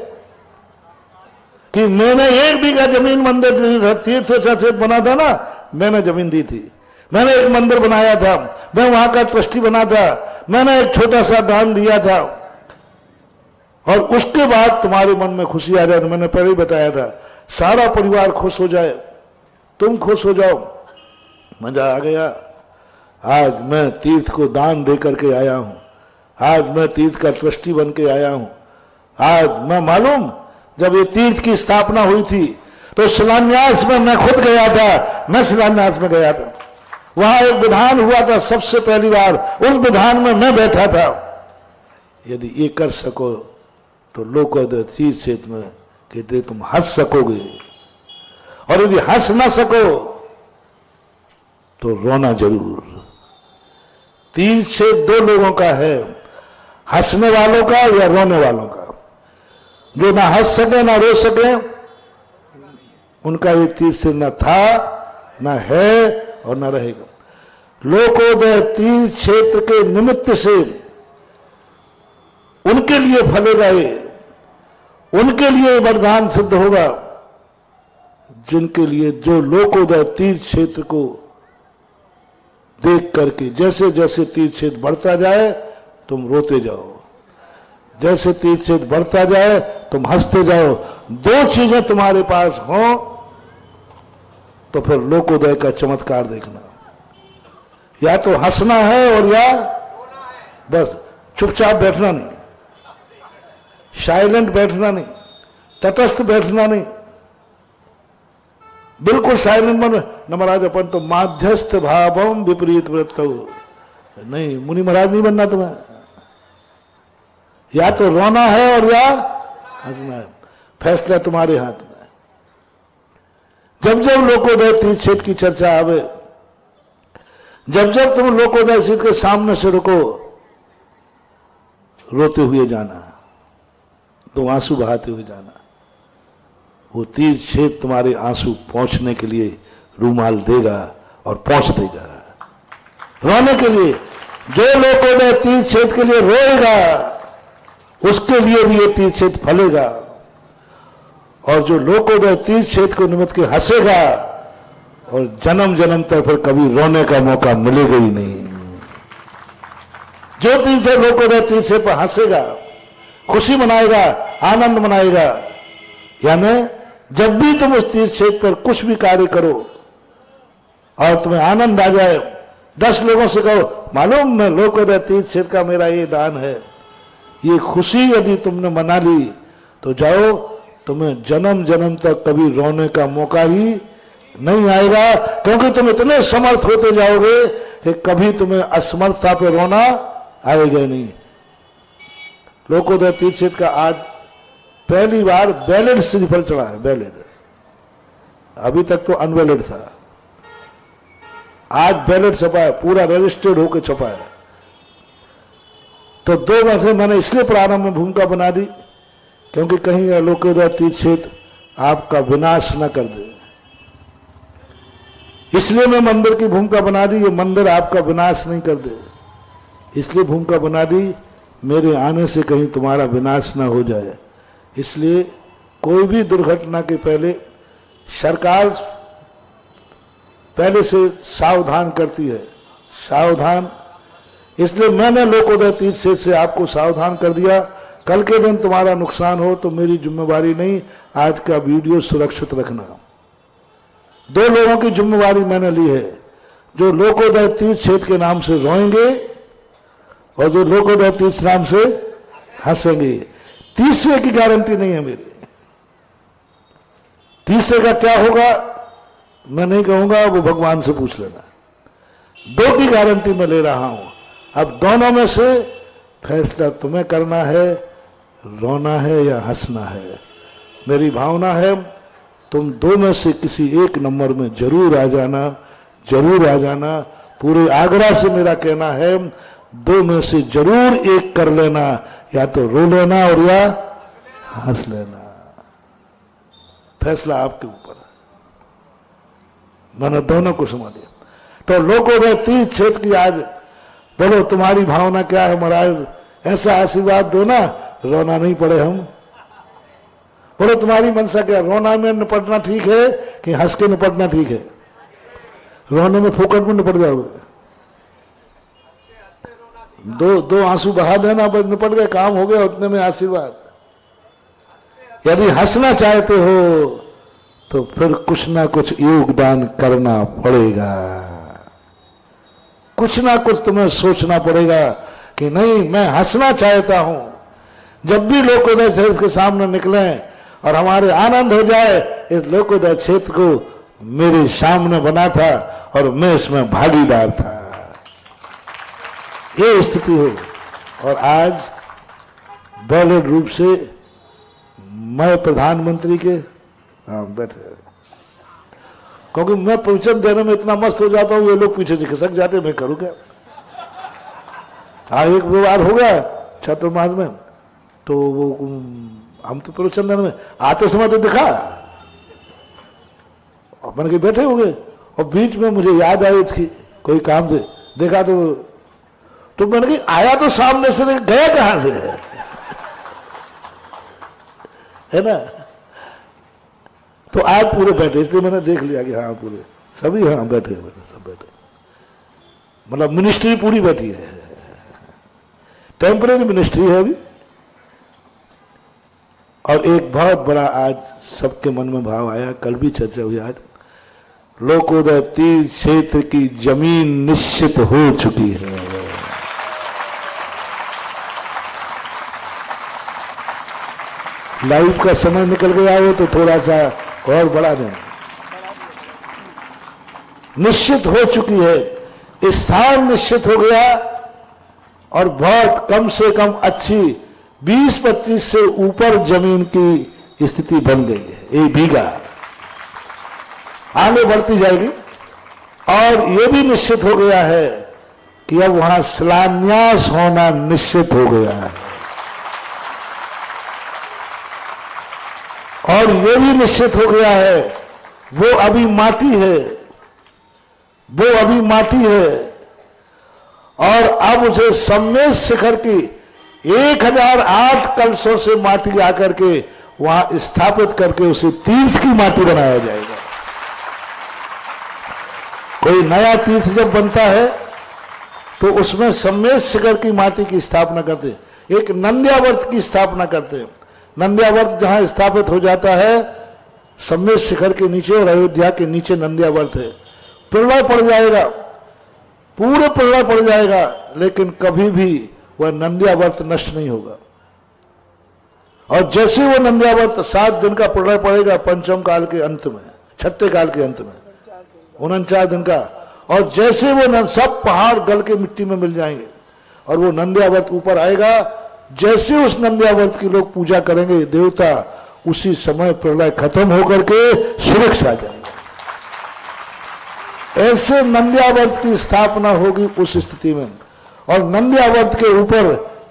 कि मैंने 1 बीघा जमीन मंदिर तीर्थ क्षेत्र बना था ना, मैंने जमीन दी थी, मैंने एक मंदिर बनाया था, मैं वहां का ट्रस्टी बना था, मैंने एक छोटा सा दान दिया था, और उसके बाद तुम्हारे मन में खुशी आ जाए। मैंने पहले ही बताया था, सारा परिवार खुश हो जाए, तुम खुश हो जाओ, मजा आ गया। आज मैं तीर्थ को दान दे करके आया हूं, आज मैं तीर्थ का ट्रस्टी बन के आया हूं। आज मैं मालूम, जब ये तीर्थ की स्थापना हुई थी तो शिलान्यास में मैं खुद गया था, मैं शिलान्यास में गया था, वहां एक विधान हुआ था सबसे पहली बार, उस विधान में मैं बैठा था। यदि ये कर सको तो लोकोदय तीर्थ क्षेत्र में कहते तुम हंस सकोगे, और यदि हंस ना सको तो रोना जरूर। तीर्थ क्षेत्र 2 लोगों का है, हंसने वालों का या रोने वालों का। जो ना हंस सके ना रो सके, उनका ये तीर्थ क्षेत्र न था, न है, और न रहेगा। लोकोदय तीर्थ क्षेत्र के निमित्त से उनके लिए फलेगा, ये उनके लिए वरदान सिद्ध होगा जिनके लिए, जो लोकोदय तीर्थ क्षेत्र को देख करके, जैसे जैसे तीर्थ क्षेत्र बढ़ता जाए तुम रोते जाओ, जैसे तीर्थ क्षेत्र बढ़ता जाए तुम हंसते जाओ। 2 चीजें तुम्हारे पास हो तो फिर लोकोदय का चमत्कार देखना, या तो हंसना है और या बस चुपचाप बैठना नहीं, साइलेंट बैठना नहीं, तटस्थ बैठना नहीं, बिल्कुल साइलेंट मन न महाराज अपन तो माध्यस्थ भावम विपरीत वृत्त नहीं, मुनि महाराज नहीं बनना तुम्हें। या तो रोना है और या हंसना है, फैसला तुम्हारे हाथ में। जब जब लोकोदय तीर्थ क्षेत्र की चर्चा आवे, जब जब तुम लोकोदय क्षेत्र के सामने से रुको, रोते हुए जाना, तो आंसू बहाते हुए जाना। वो तीर्थ क्षेत्र तुम्हारे आंसू पहुंचने के लिए रूमाल देगा और पहुंच देगा। रोने के लिए, जो लोकोदय तीर्थ क्षेत्र के लिए रोएगा उसके लिए भी ये तीर्थ क्षेत्र फलेगा, और जो लोकोदय तीर्थ क्षेत्र को निमित्त के हंसेगा, और जन्म जन्म तक फिर कभी रोने का मौका मिलेगा ही नहीं। जो तीर्थ लोकोदय तीर्थ क्षेत्र पर हंसेगा, खुशी मनाएगा, आनंद मनाएगा, यानी जब भी तुम उस तीर्थ क्षेत्र पर कुछ भी कार्य करो और तुम्हें आनंद आ जाए, 10 लोगों से कहो मालूम मैं लोकोदय तीर्थ क्षेत्र का मेरा ये दान है, ये खुशी यदि तुमने मना ली तो जाओ, तुम्हें जन्म जन्म तक कभी रोने का मौका ही नहीं आएगा, क्योंकि तुम इतने समर्थ होते जाओगे कि कभी तुम्हें असमर्थता पे रोना आएगा नहीं। लोकोदय तीर्थ क्षेत्र का आज पहली बार बैलेट श्रीफल चढ़ा है, बैलेट। अभी तक तो अनवैलिड था, आज बैलेट छपा है, पूरा रजिस्टर्ड होकर छपा है। तो 2 वर्ष मैंने इसलिए प्रारंभ में भूमिका बना दी क्योंकि कहीं लोकोदय तीर्थ क्षेत्र आपका विनाश न कर दे, इसलिए मैं मंदिर की भूमिका बना दी। ये मंदिर आपका विनाश नहीं कर दे, इसलिए भूमिका बना दी मेरे आने से कहीं तुम्हारा विनाश ना हो जाए। इसलिए कोई भी दुर्घटना के पहले सरकार पहले से सावधान करती है, सावधान। इसलिए मैंने लोकोदय तीर्थ क्षेत्र से आपको सावधान कर दिया। कल के दिन तुम्हारा नुकसान हो तो मेरी जिम्मेवारी नहीं, आज का वीडियो सुरक्षित रखना। 2 लोगों की जिम्मेवारी मैंने ली है, जो लोकोदय तीर्थ क्षेत्र के नाम से रोएंगे और जो लोकोदय तीर्थ नाम से हंसेंगे। तीसरे की गारंटी नहीं है मेरी। तीसरे का क्या होगा मैं नहीं कहूंगा, वो भगवान से पूछ लेना। 2 की गारंटी मैं ले रहा हूं। अब दोनों में से फैसला तुम्हें करना है, रोना है या हंसना है। मेरी भावना है तुम 2 में से किसी एक नंबर में जरूर आ जाना, जरूर आ जाना। पूरे आगरा से मेरा कहना है 2 में से जरूर एक कर लेना, या तो रो लेना और या हंस लेना। फैसला आपके ऊपर है। मैंने दोनों को समझ लिया। तो लोकोदय तीर्थ क्षेत्र की आज बोलो तुम्हारी भावना क्या है महाराज, ऐसा आशीर्वाद दो ना रोना नहीं पड़े हम। बोलो तुम्हारी मनसा क्या, रोना में निपटना ठीक है कि हंस के निपटना ठीक है? रोने में फोकट में निपट जाओगे। 2 आंसू बहा देना, बस निपट गए, काम हो गया, उतने में आशीर्वाद। यदि हंसना चाहते हो तो फिर कुछ ना कुछ योगदान करना पड़ेगा, कुछ ना कुछ तुम्हें सोचना पड़ेगा कि नहीं मैं हंसना चाहता हूं। जब भी लोकोदय क्षेत्र के सामने निकले और हमारे आनंद हो जाए, इस लोकोदय क्षेत्र को मेरे सामने बना था और मैं इसमें भागीदार था, ये स्थिति हो। और आज बैलेट रूप से मैं प्रधानमंत्री के बैठे, क्योंकि मैं प्रवचन देने में इतना मस्त हो जाता हूं, ये लोग पीछे से खिसक जाते, मैं करूं क्या। हाँ 1-2 बार हो गया छात्रमास में, तो वो हम तो प्रवचन देने में आते समय तो दिखा अपन के बैठे हो गए, और बीच में मुझे याद आई उसकी कोई काम से, देखा तो मैंने कहा आया तो सामने से, गया कहां से है ना। तो आज पूरे बैठे, इसलिए मैंने देख लिया कि हाँ पूरे सभी हाँ बैठे, सब बैठे, मतलब मिनिस्ट्री पूरी बैठी है, टेम्परेरी मिनिस्ट्री है अभी। और एक बहुत बड़ा आज सबके मन में भाव आया, कल भी चर्चा हुई, आज लोकोदय तीर्थ क्षेत्र की जमीन निश्चित हो चुकी है। लाइव का समय निकल गया हो तो थोड़ा सा और बढ़ा दें। निश्चित हो चुकी है, स्थान निश्चित हो गया, और बहुत कम से कम अच्छी 20-25 से ऊपर जमीन की स्थिति बन गई है। 1 बीघा आगे बढ़ती जाएगी। और यह भी निश्चित हो गया है कि अब वहां शिलान्यास होना निश्चित हो गया है। और यह भी निश्चित हो गया है, वो अभी माटी है, वो अभी माटी है, और अब उसे सम्मेद शिखर की 1008 कलशों से माटी आकर के वहां स्थापित करके उसे तीर्थ की माटी बनाया जाएगा। कोई नया तीर्थ जब बनता है तो उसमें सम्मेद शिखर की माटी की स्थापना करते हैं, एक नंद्यावर्त की स्थापना करते हैं। नंद्यावर्त जहां स्थापित हो जाता है सम्मेद शिखर के नीचे, और अयोध्या के नीचे नंद्यावर्त है। प्रलय पड़ जाएगा, पूरे प्रलय पड़ जाएगा, लेकिन कभी भी वह नंद्यावर्त नष्ट नहीं होगा। और जैसे वो नंद्यावर्त 7 दिन का प्रलय पड़ेगा पंचम काल के अंत में, 6ठे काल के अंत में, 49 दिन का। और जैसे वो सब पहाड़ गल के मिट्टी में मिल जाएंगे और वो नंद्यावर्त ऊपर आएगा, जैसे उस नंद्यावर्त की लोग पूजा करेंगे देवता, उसी समय प्रलय खत्म होकर के सुरक्षा आ जाएंगे। ऐसे नंद्यावर्त की स्थापना होगी उस स्थिति में। और नंद्यावर्त के ऊपर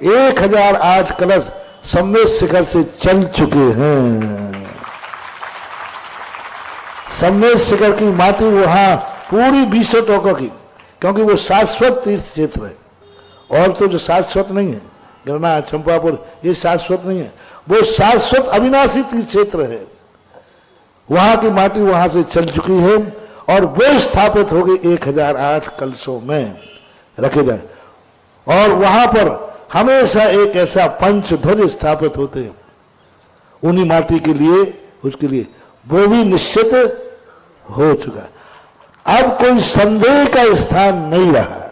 1008 कलश सम्मेद शिखर से चल चुके हैं। सम्मेद शिखर की माटी वहां पूरी 20 टोकों की, क्योंकि वो शाश्वत तीर्थ क्षेत्र है। और तो जो शाश्वत नहीं है, गिरनार, चंपापुर, ये शाश्वत नहीं है, वो शाश्वत अविनाशी तीर्थ क्षेत्र है। वहां की माटी वहां से चल चुकी है और वो स्थापित हो गई 1008 कलशों में रखे जाए। और वहां पर हमेशा एक ऐसा पंचध्वज स्थापित होते हैं उन्हीं माटी के लिए, उसके लिए वो भी निश्चित हो चुका है। अब कोई संदेह का स्थान नहीं रहा।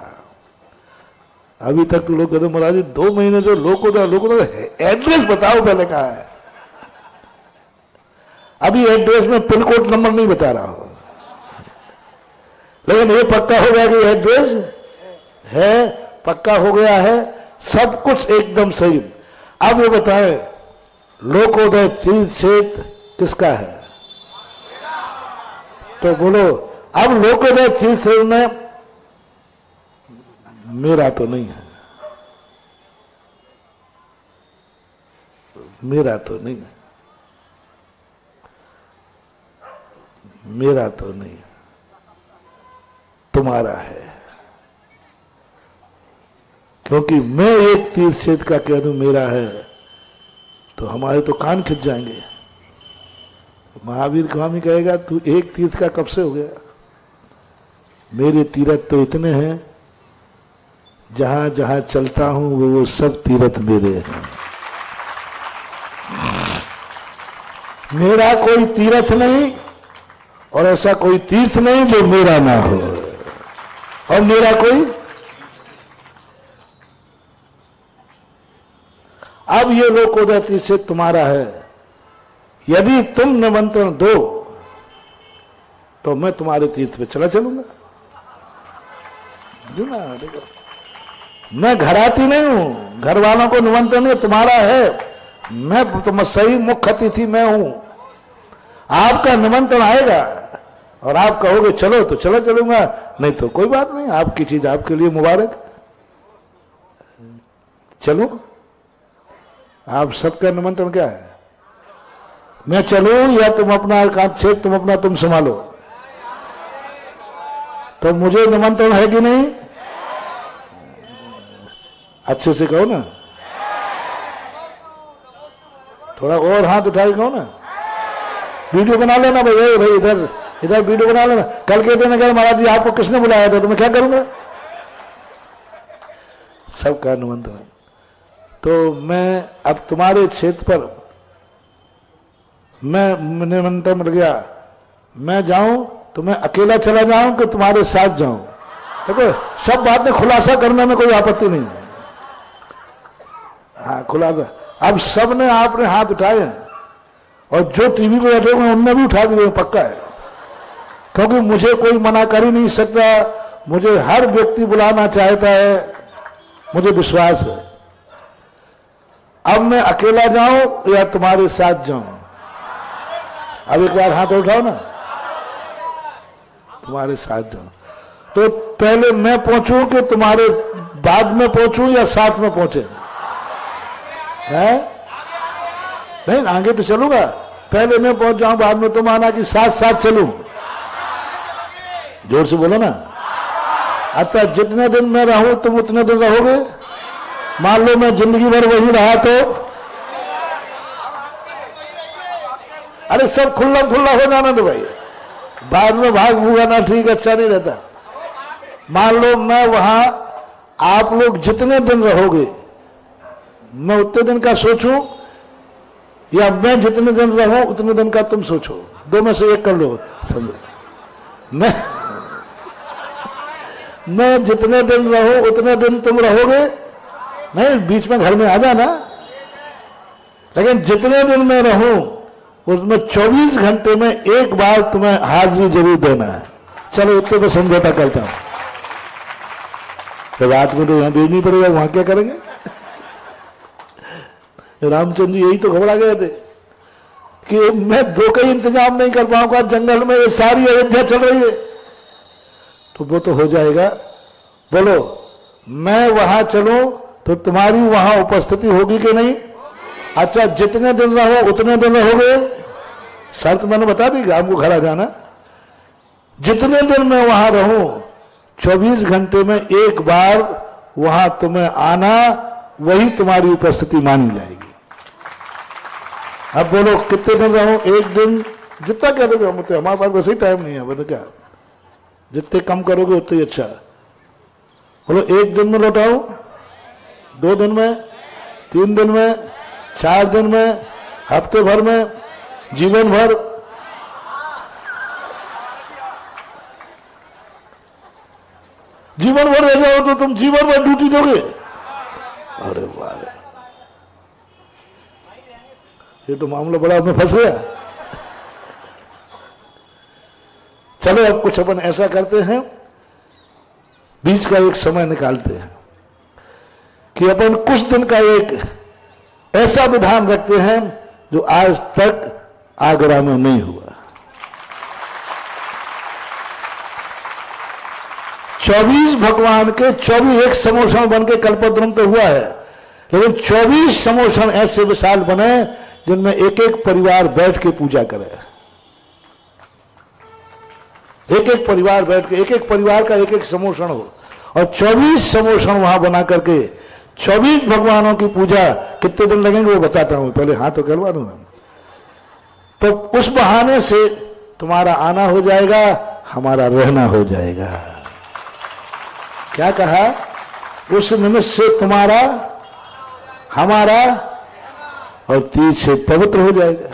अभी तक तो लोग कहते महाराज 2 महीने जो लोगों का एड्रेस बताओ पहले कहा है। अभी एड्रेस में पिन कोड नंबर नहीं बता रहा हूं, लेकिन ये पक्का हो गया कि एड्रेस है, पक्का हो गया है, सब कुछ एकदम सही। अब ये बताएं लोकोदय तीर्थ क्षेत्र किसका है? तो बोलो, अब लोकोदय तीर्थ में मेरा तो नहीं है, मेरा तो नहीं है, मेरा तो नहीं, तुम्हारा है। क्योंकि मैं एक तीर्थ क्षेत्र का कह दूं मेरा है तो हमारे तो कान खिंच जाएंगे। महावीर स्वामी कहेगा तू एक तीर्थ का कब से हो गया? मेरे तीर्थ तो इतने हैं, जहां जहां चलता हूं वो सब तीर्थ मेरे हैं। मेरा कोई तीर्थ नहीं और ऐसा कोई तीर्थ नहीं जो मेरा ना हो। और मेरा कोई, अब ये लोकोदय तीर्थ से तुम्हारा है। यदि तुम निमंत्रण दो तो मैं तुम्हारे तीर्थ पे चला चलूंगा। देखो, मैं घराती नहीं हूं, घर वालों को निमंत्रण नहीं, तुम्हारा है। मैं तुम सही मुख्य अतिथि मैं हूं। आपका निमंत्रण आएगा और आप कहोगे चलो तो चला चलूंगा, नहीं तो कोई बात नहीं, आपकी चीज आपके लिए मुबारक। चलो, आप सबका निमंत्रण क्या है? मैं चलूं या तुम अपना क्षेत्र तुम संभालो? तो मुझे निमंत्रण है कि नहीं? अच्छे से कहो ना, थोड़ा और हाथ उठा के कहो ना। वीडियो बना लेना भाई, भाई इधर इधर वीडियो बना लेना। कल के दिन अगर महाराज जी आपको किसने बुलाया था तो मैं क्या करूंगा? सबका निमंत्रण। तो मैं अब तुम्हारे क्षेत्र पर मैं निमंत्रण मिल गया, मैं जाऊं तो मैं अकेला चला जाऊं कि तुम्हारे साथ जाऊं? देखो, सब बातें खुलासा करने में कोई आपत्ति नहीं है। हाँ, खुलासा। अब सब ने आपने हाथ उठाए हैं और जो टीवी पे बैठे हुए उनने भी उठा दिए, पक्का है। क्योंकि मुझे कोई मना कर ही नहीं सकता, मुझे हर व्यक्ति बुलाना चाहता है, मुझे विश्वास है। अब मैं अकेला जाऊं या तुम्हारे साथ जाऊं? अब एक बार हाथ उठाओ ना। तुम्हारे साथ जाऊं तो पहले मैं पहुंचूं कि तुम्हारे बाद में पहुंचूं या साथ में पहुंचे? है नहीं, आगे तो चलूंगा। पहले मैं पहुंच जाऊं, बाद में तुम आना, कि साथ साथ चलूं? जोर से बोलो ना। अतः जितने दिन मैं रहूं तुम उतने दिन रहोगे। मान लो मैं जिंदगी भर वही रहा तो अरे सब खुल्ला खुल्ला हो जाना दो भाई, बाद में भाग भूगाना ठीक अच्छा नहीं रहता। मान लो मैं वहां, आप लोग जितने दिन रहोगे मैं उतने दिन का सोचूं या मैं जितने दिन रहूं उतने दिन का तुम सोचो? दो में से एक कर लो। समझो, मैं जितने दिन रहूं उतने दिन तुम रहोगे। नहीं, बीच में घर में आ जाना। लेकिन जितने दिन मैं रहूं उसमें 24 घंटे में एक बार तुम्हें हाजिरी जरूर देना है, चलो इतने में समझौता करता हूं। तो रात में तो यहां भेजनी पड़ेगा, वहां क्या करेंगे? रामचंद्र जी यही तो घबरा गए थे कि मैं दो का इंतजाम नहीं कर पाऊंगा, जंगल में ये सारी अयोध्या चल रही है। तो वो तो हो जाएगा, बोलो मैं वहां चलूं तो तुम्हारी वहां उपस्थिति होगी कि नहीं? अच्छा जितने दिन रहो उतने दिन रहोगे? शर्त मैंने बता दी आपको, घर आ जाना। जितने दिन मैं वहां रहूं 24 घंटे में एक बार वहां तुम्हें आना, वही तुम्हारी उपस्थिति मानी जाएगी। अब बोलो कितने दिन रहूं? एक दिन, जितना कह दोगे हम, हमारे पास वैसे ही टाइम नहीं है, बोलो क्या, जितने कम करोगे उतने अच्छा। बोलो एक दिन में लौटाऊं, 2 दिन में, 3 दिन में, 4 दिन में, हफ्ते भर में, जीवन भर? जीवन भर रह जाओ तो तुम जीवन भर ड्यूटी दोगे? अरे वाह, ये तो मामला बड़ा में फंस गया। चलो अब कुछ अपन ऐसा करते हैं, बीच का एक समय निकालते हैं कि अपन कुछ दिन का एक ऐसा विधान रखते हैं जो आज तक आगरा में नहीं हुआ। 24 भगवान के 24 एक समोषण बन के कल्पद्रुम तो हुआ है, लेकिन 24 समोषण ऐसे विशाल बने जिनमें एक एक परिवार बैठ के पूजा करे। एक एक परिवार बैठ के, एक एक परिवार का एक एक समोषण हो, और 24 समोषण वहां बना करके 24 भगवानों की पूजा। कितने दिन लगेंगे वो बताता हूं, पहले हाथ तो करवा दूंगा। तो उस बहाने से तुम्हारा आना हो जाएगा, हमारा रहना हो जाएगा। क्या कहा? उस निमित्त से तुम्हारा हमारा और तीज से पवित्र हो जाएगा,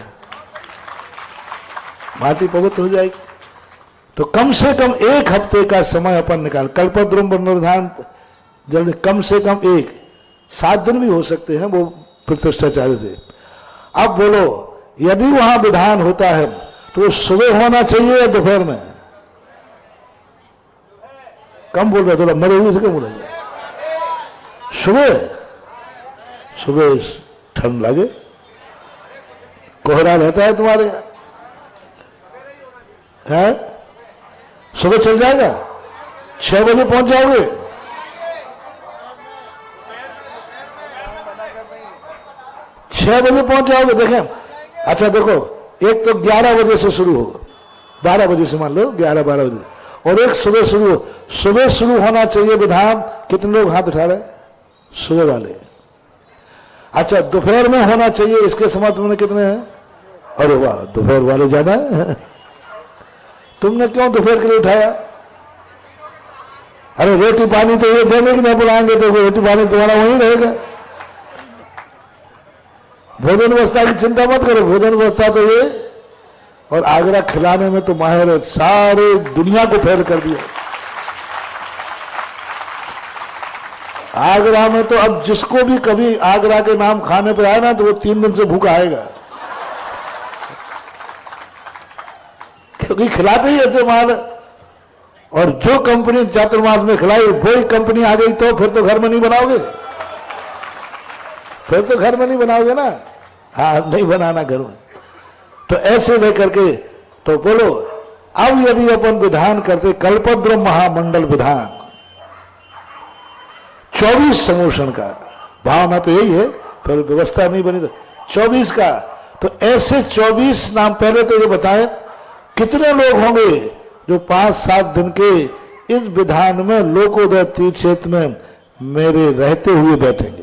माटी पवित्र हो जाएगी। तो कम से कम 1 हफ्ते का समय अपन निकाल, कल्पद्रुम पुनरुद्धान जल्द, कम से कम 7 दिन भी हो सकते हैं, वो प्रतिष्ठाचार्य थे। अब बोलो यदि वहां विधान होता है तो सुबह होना चाहिए या दोपहर में? कम बोल रहे, थोड़ा मरे हुए से कम बोला जाए। सुबह, सुबह ठंड लगे, कोहरा रहता है तुम्हारे यहाँ, है? सुबह चल जाएगा, 6 बजे पहुंच जाओगे। छह बजे पहुंच जाओगे। देखें, अच्छा देखो, एक तो 11 बजे से शुरू होगा, 12 बजे से मान लो, 11-12 बजे, और एक सुबह शुरू हो। सुबह शुरू होना चाहिए विधान। कितने लोग हाथ उठा रहे? सुबह वाले। अच्छा दोपहर में होना चाहिए, इसके समर्थन में कितने हैं? अरे वाह, दोपहर वाले ज्यादा है। तुमने क्यों दोपहर के लिए उठाया? अरे रोटी पानी तो ये देंगे कि नहीं बुलाएंगे तो रोटी पानी तुम्हारा वहीं रहेगा। भोजन व्यवस्था की चिंता मत करो, भोजन व्यवस्था तो ये, और आगरा खिलाने में तो माहिर है, सारे दुनिया को फेल कर दिया। आगरा में तो अब जिसको भी कभी आगरा के नाम खाने पे आए ना तो वो 3 दिन से भूखा आएगा, क्योंकि खिलाते ही ऐसे माल। और जो कंपनी चातुर्मास में खिलाई वही कंपनी आ गई तो फिर तो घर में नहीं बनाओगे, फिर तो घर में नहीं बनाओगे ना। हाँ, नहीं बनाना घर में। तो ऐसे लेकर के, तो बोलो अब यदि अपन विधान करते कल्पद्रुम महामंडल विधान 24 समोषण का, भावना तो यही है, फिर व्यवस्था नहीं बनी तो 24 का। तो ऐसे 24 नाम पहले तो ये बताएं कितने लोग होंगे जो 5-7 दिन के इस विधान में लोकोदय तीर्थ क्षेत्र में मेरे रहते हुए बैठेंगे।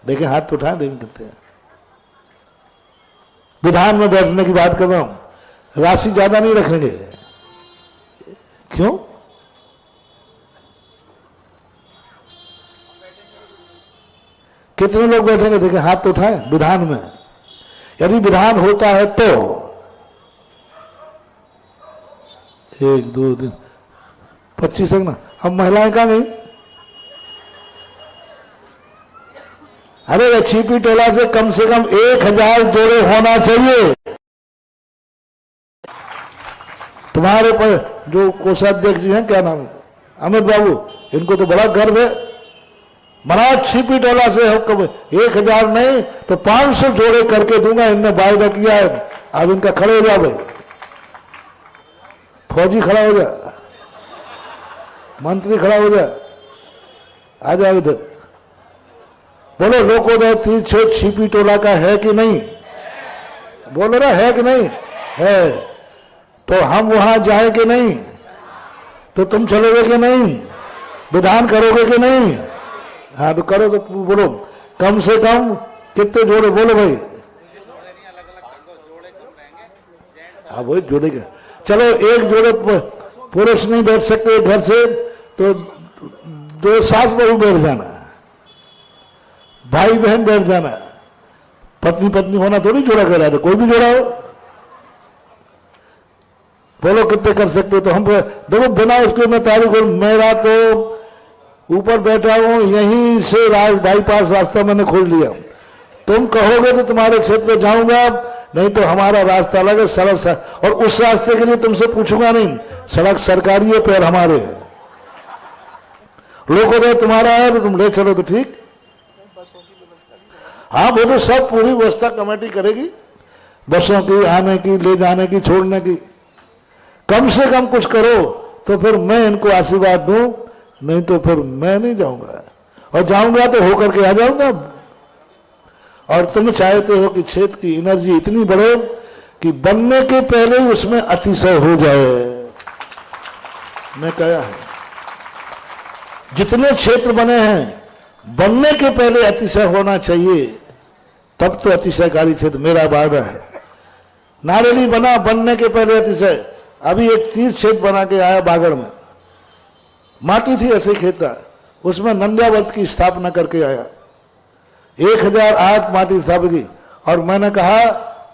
देखें, हाथ तो उठाएं, देखें कितने हैं। विधान में बैठने की बात कर रहा हूं, राशि ज्यादा नहीं रखेंगे। क्यों? कितने लोग बैठेंगे? देखें, हाथ तो उठाएं। विधान में यदि विधान होता है तो 1, 2, 3, 25 है ना। अब महिलाएं का नहीं, अरे छिपी टोला से कम 1000 जोड़े होना चाहिए। तुम्हारे पर जो कोषाध्यक्ष जी हैं, क्या नाम है, अमित बाबू, इनको तो बड़ा गर्व है। महाराज छिपी टोला से हम 1000 नहीं तो 500 जोड़े करके दूंगा, इनने वायदा किया है। अब इनका खड़े हो जा भाई, फौजी खड़ा हो जा, मंत्री खड़ा हो जा, आ जाओ इधर। बोलो लोकोदय तीर्थ क्षेत्र छिपी टोला का है कि नहीं? बोलो ना, है कि नहीं? है। तो हम वहां जाए कि नहीं? तो तुम चलोगे कि नहीं? विधान करोगे कि नहीं? हाँ तो करो, तो बोलो कम से कम कितने जोड़े, बोलो भाई। हाँ वही जोड़े का, चलो एक जोड़े पुरुष नहीं बैठ सकते घर से, तो 2 सास बहू बैठ जाना, भाई बहन बैठ जाना, पत्नी पत्नी होना थोड़ी जोड़ा करा दो, कोई भी जोड़ा हो। बोलो कितने कर सकते हो? तो हम देखो बिना उसके मैं तारीख, मेरा तो ऊपर बैठा हूं, यहीं से बाईपास रास्ता मैंने खोज लिया। तुम कहोगे तो तुम्हारे क्षेत्र में जाऊंगा, नहीं तो हमारा रास्ता अलग है, सड़क, और उस रास्ते के लिए तुमसे पूछूंगा नहीं, सड़क सरकारी है, पैर हमारे है। लोकोदय तुम्हारा है तो तुम ले चलो तो ठीक। हाँ वो तो सब पूरी व्यवस्था कमेटी करेगी, बसों की, आने की, ले जाने की, छोड़ने की। कम से कम कुछ करो तो फिर मैं इनको आशीर्वाद दूं, नहीं तो फिर मैं नहीं जाऊंगा, और जाऊंगा तो होकर के आ जाऊंगा। और तुम चाहते हो कि क्षेत्र की एनर्जी इतनी बढ़े कि बनने के पहले ही उसमें अतिशय हो जाए। मैं कहा है जितने क्षेत्र बने हैं, बनने के पहले अतिशय होना चाहिए, तब तो अतिशयकारी क्षेत्र मेरा वादा है। नारेली बना बनने के पहले अतिशय। अभी एक तीर्थ क्षेत्र बना के आया बागड़ में, माटी थी ऐसे खेता, उसमें नंद्यावर्त की स्थापना करके आया, 1008 माटी स्थापित की। और मैंने कहा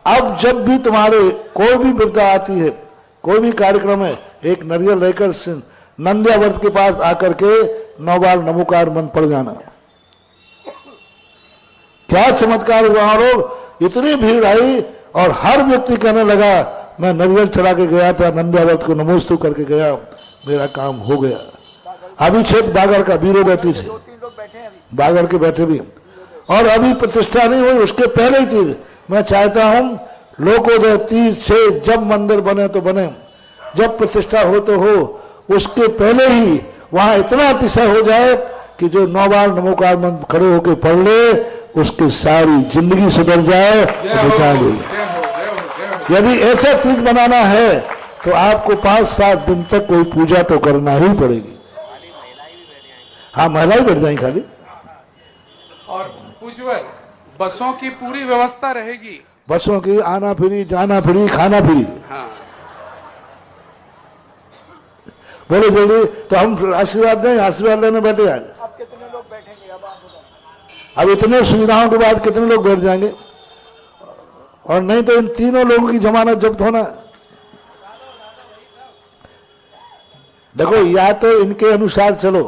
अब जब भी तुम्हारे कोई भी विपदा आती है, कोई भी कार्यक्रम है, एक नारियल लेकर नंद्यावर्त के पास आकर के 9 बार नमोकार मंत्र पढ़ जाना। क्या चमत्कार हुआ, लोग इतनी भीड़ आई और हर व्यक्ति कहने लगा मैं नारियल चढ़ा के गया था, नंद्यावर्त को नमोस्तु करके गया, मेरा काम हो गया। अभी क्षेत्र बागड़ का वीरोदय से बागड़ के बैठे भी, और अभी प्रतिष्ठा नहीं हुई, उसके पहले ही तीर्थ। मैं चाहता हूं लोकोदय तीर्थ से जब मंदिर बने तो बने, जब प्रतिष्ठा हो तो हो, उसके पहले ही वहां इतना अतिशय हो जाए कि जो 9 बार नमोकार मंत्र खड़े होकर पढ़ ले, उसकी सारी जिंदगी सुधर जाए। यदि ऐसा तीर्थ बनाना है तो आपको 5-7 दिन तक कोई पूजा तो करना ही पड़ेगी। हाँ महिलाएं बैठ जाएंगी खाली। और पूज्यवर बसों की पूरी व्यवस्था रहेगी, बसों की आना फ्री, जाना फ्री, खाना फ्री। हाँ। बोलो जल्दी, तो हम आशीर्वाद दें, आशीर्वाद लेने बैठे आज। अब कितने लोग बैठेंगे? अब इतने सुविधाओं के बाद कितने लोग बैठ जाएंगे? और नहीं तो इन तीनों लोगों की जमानत जब्त होना। देखो या तो इनके अनुसार चलो,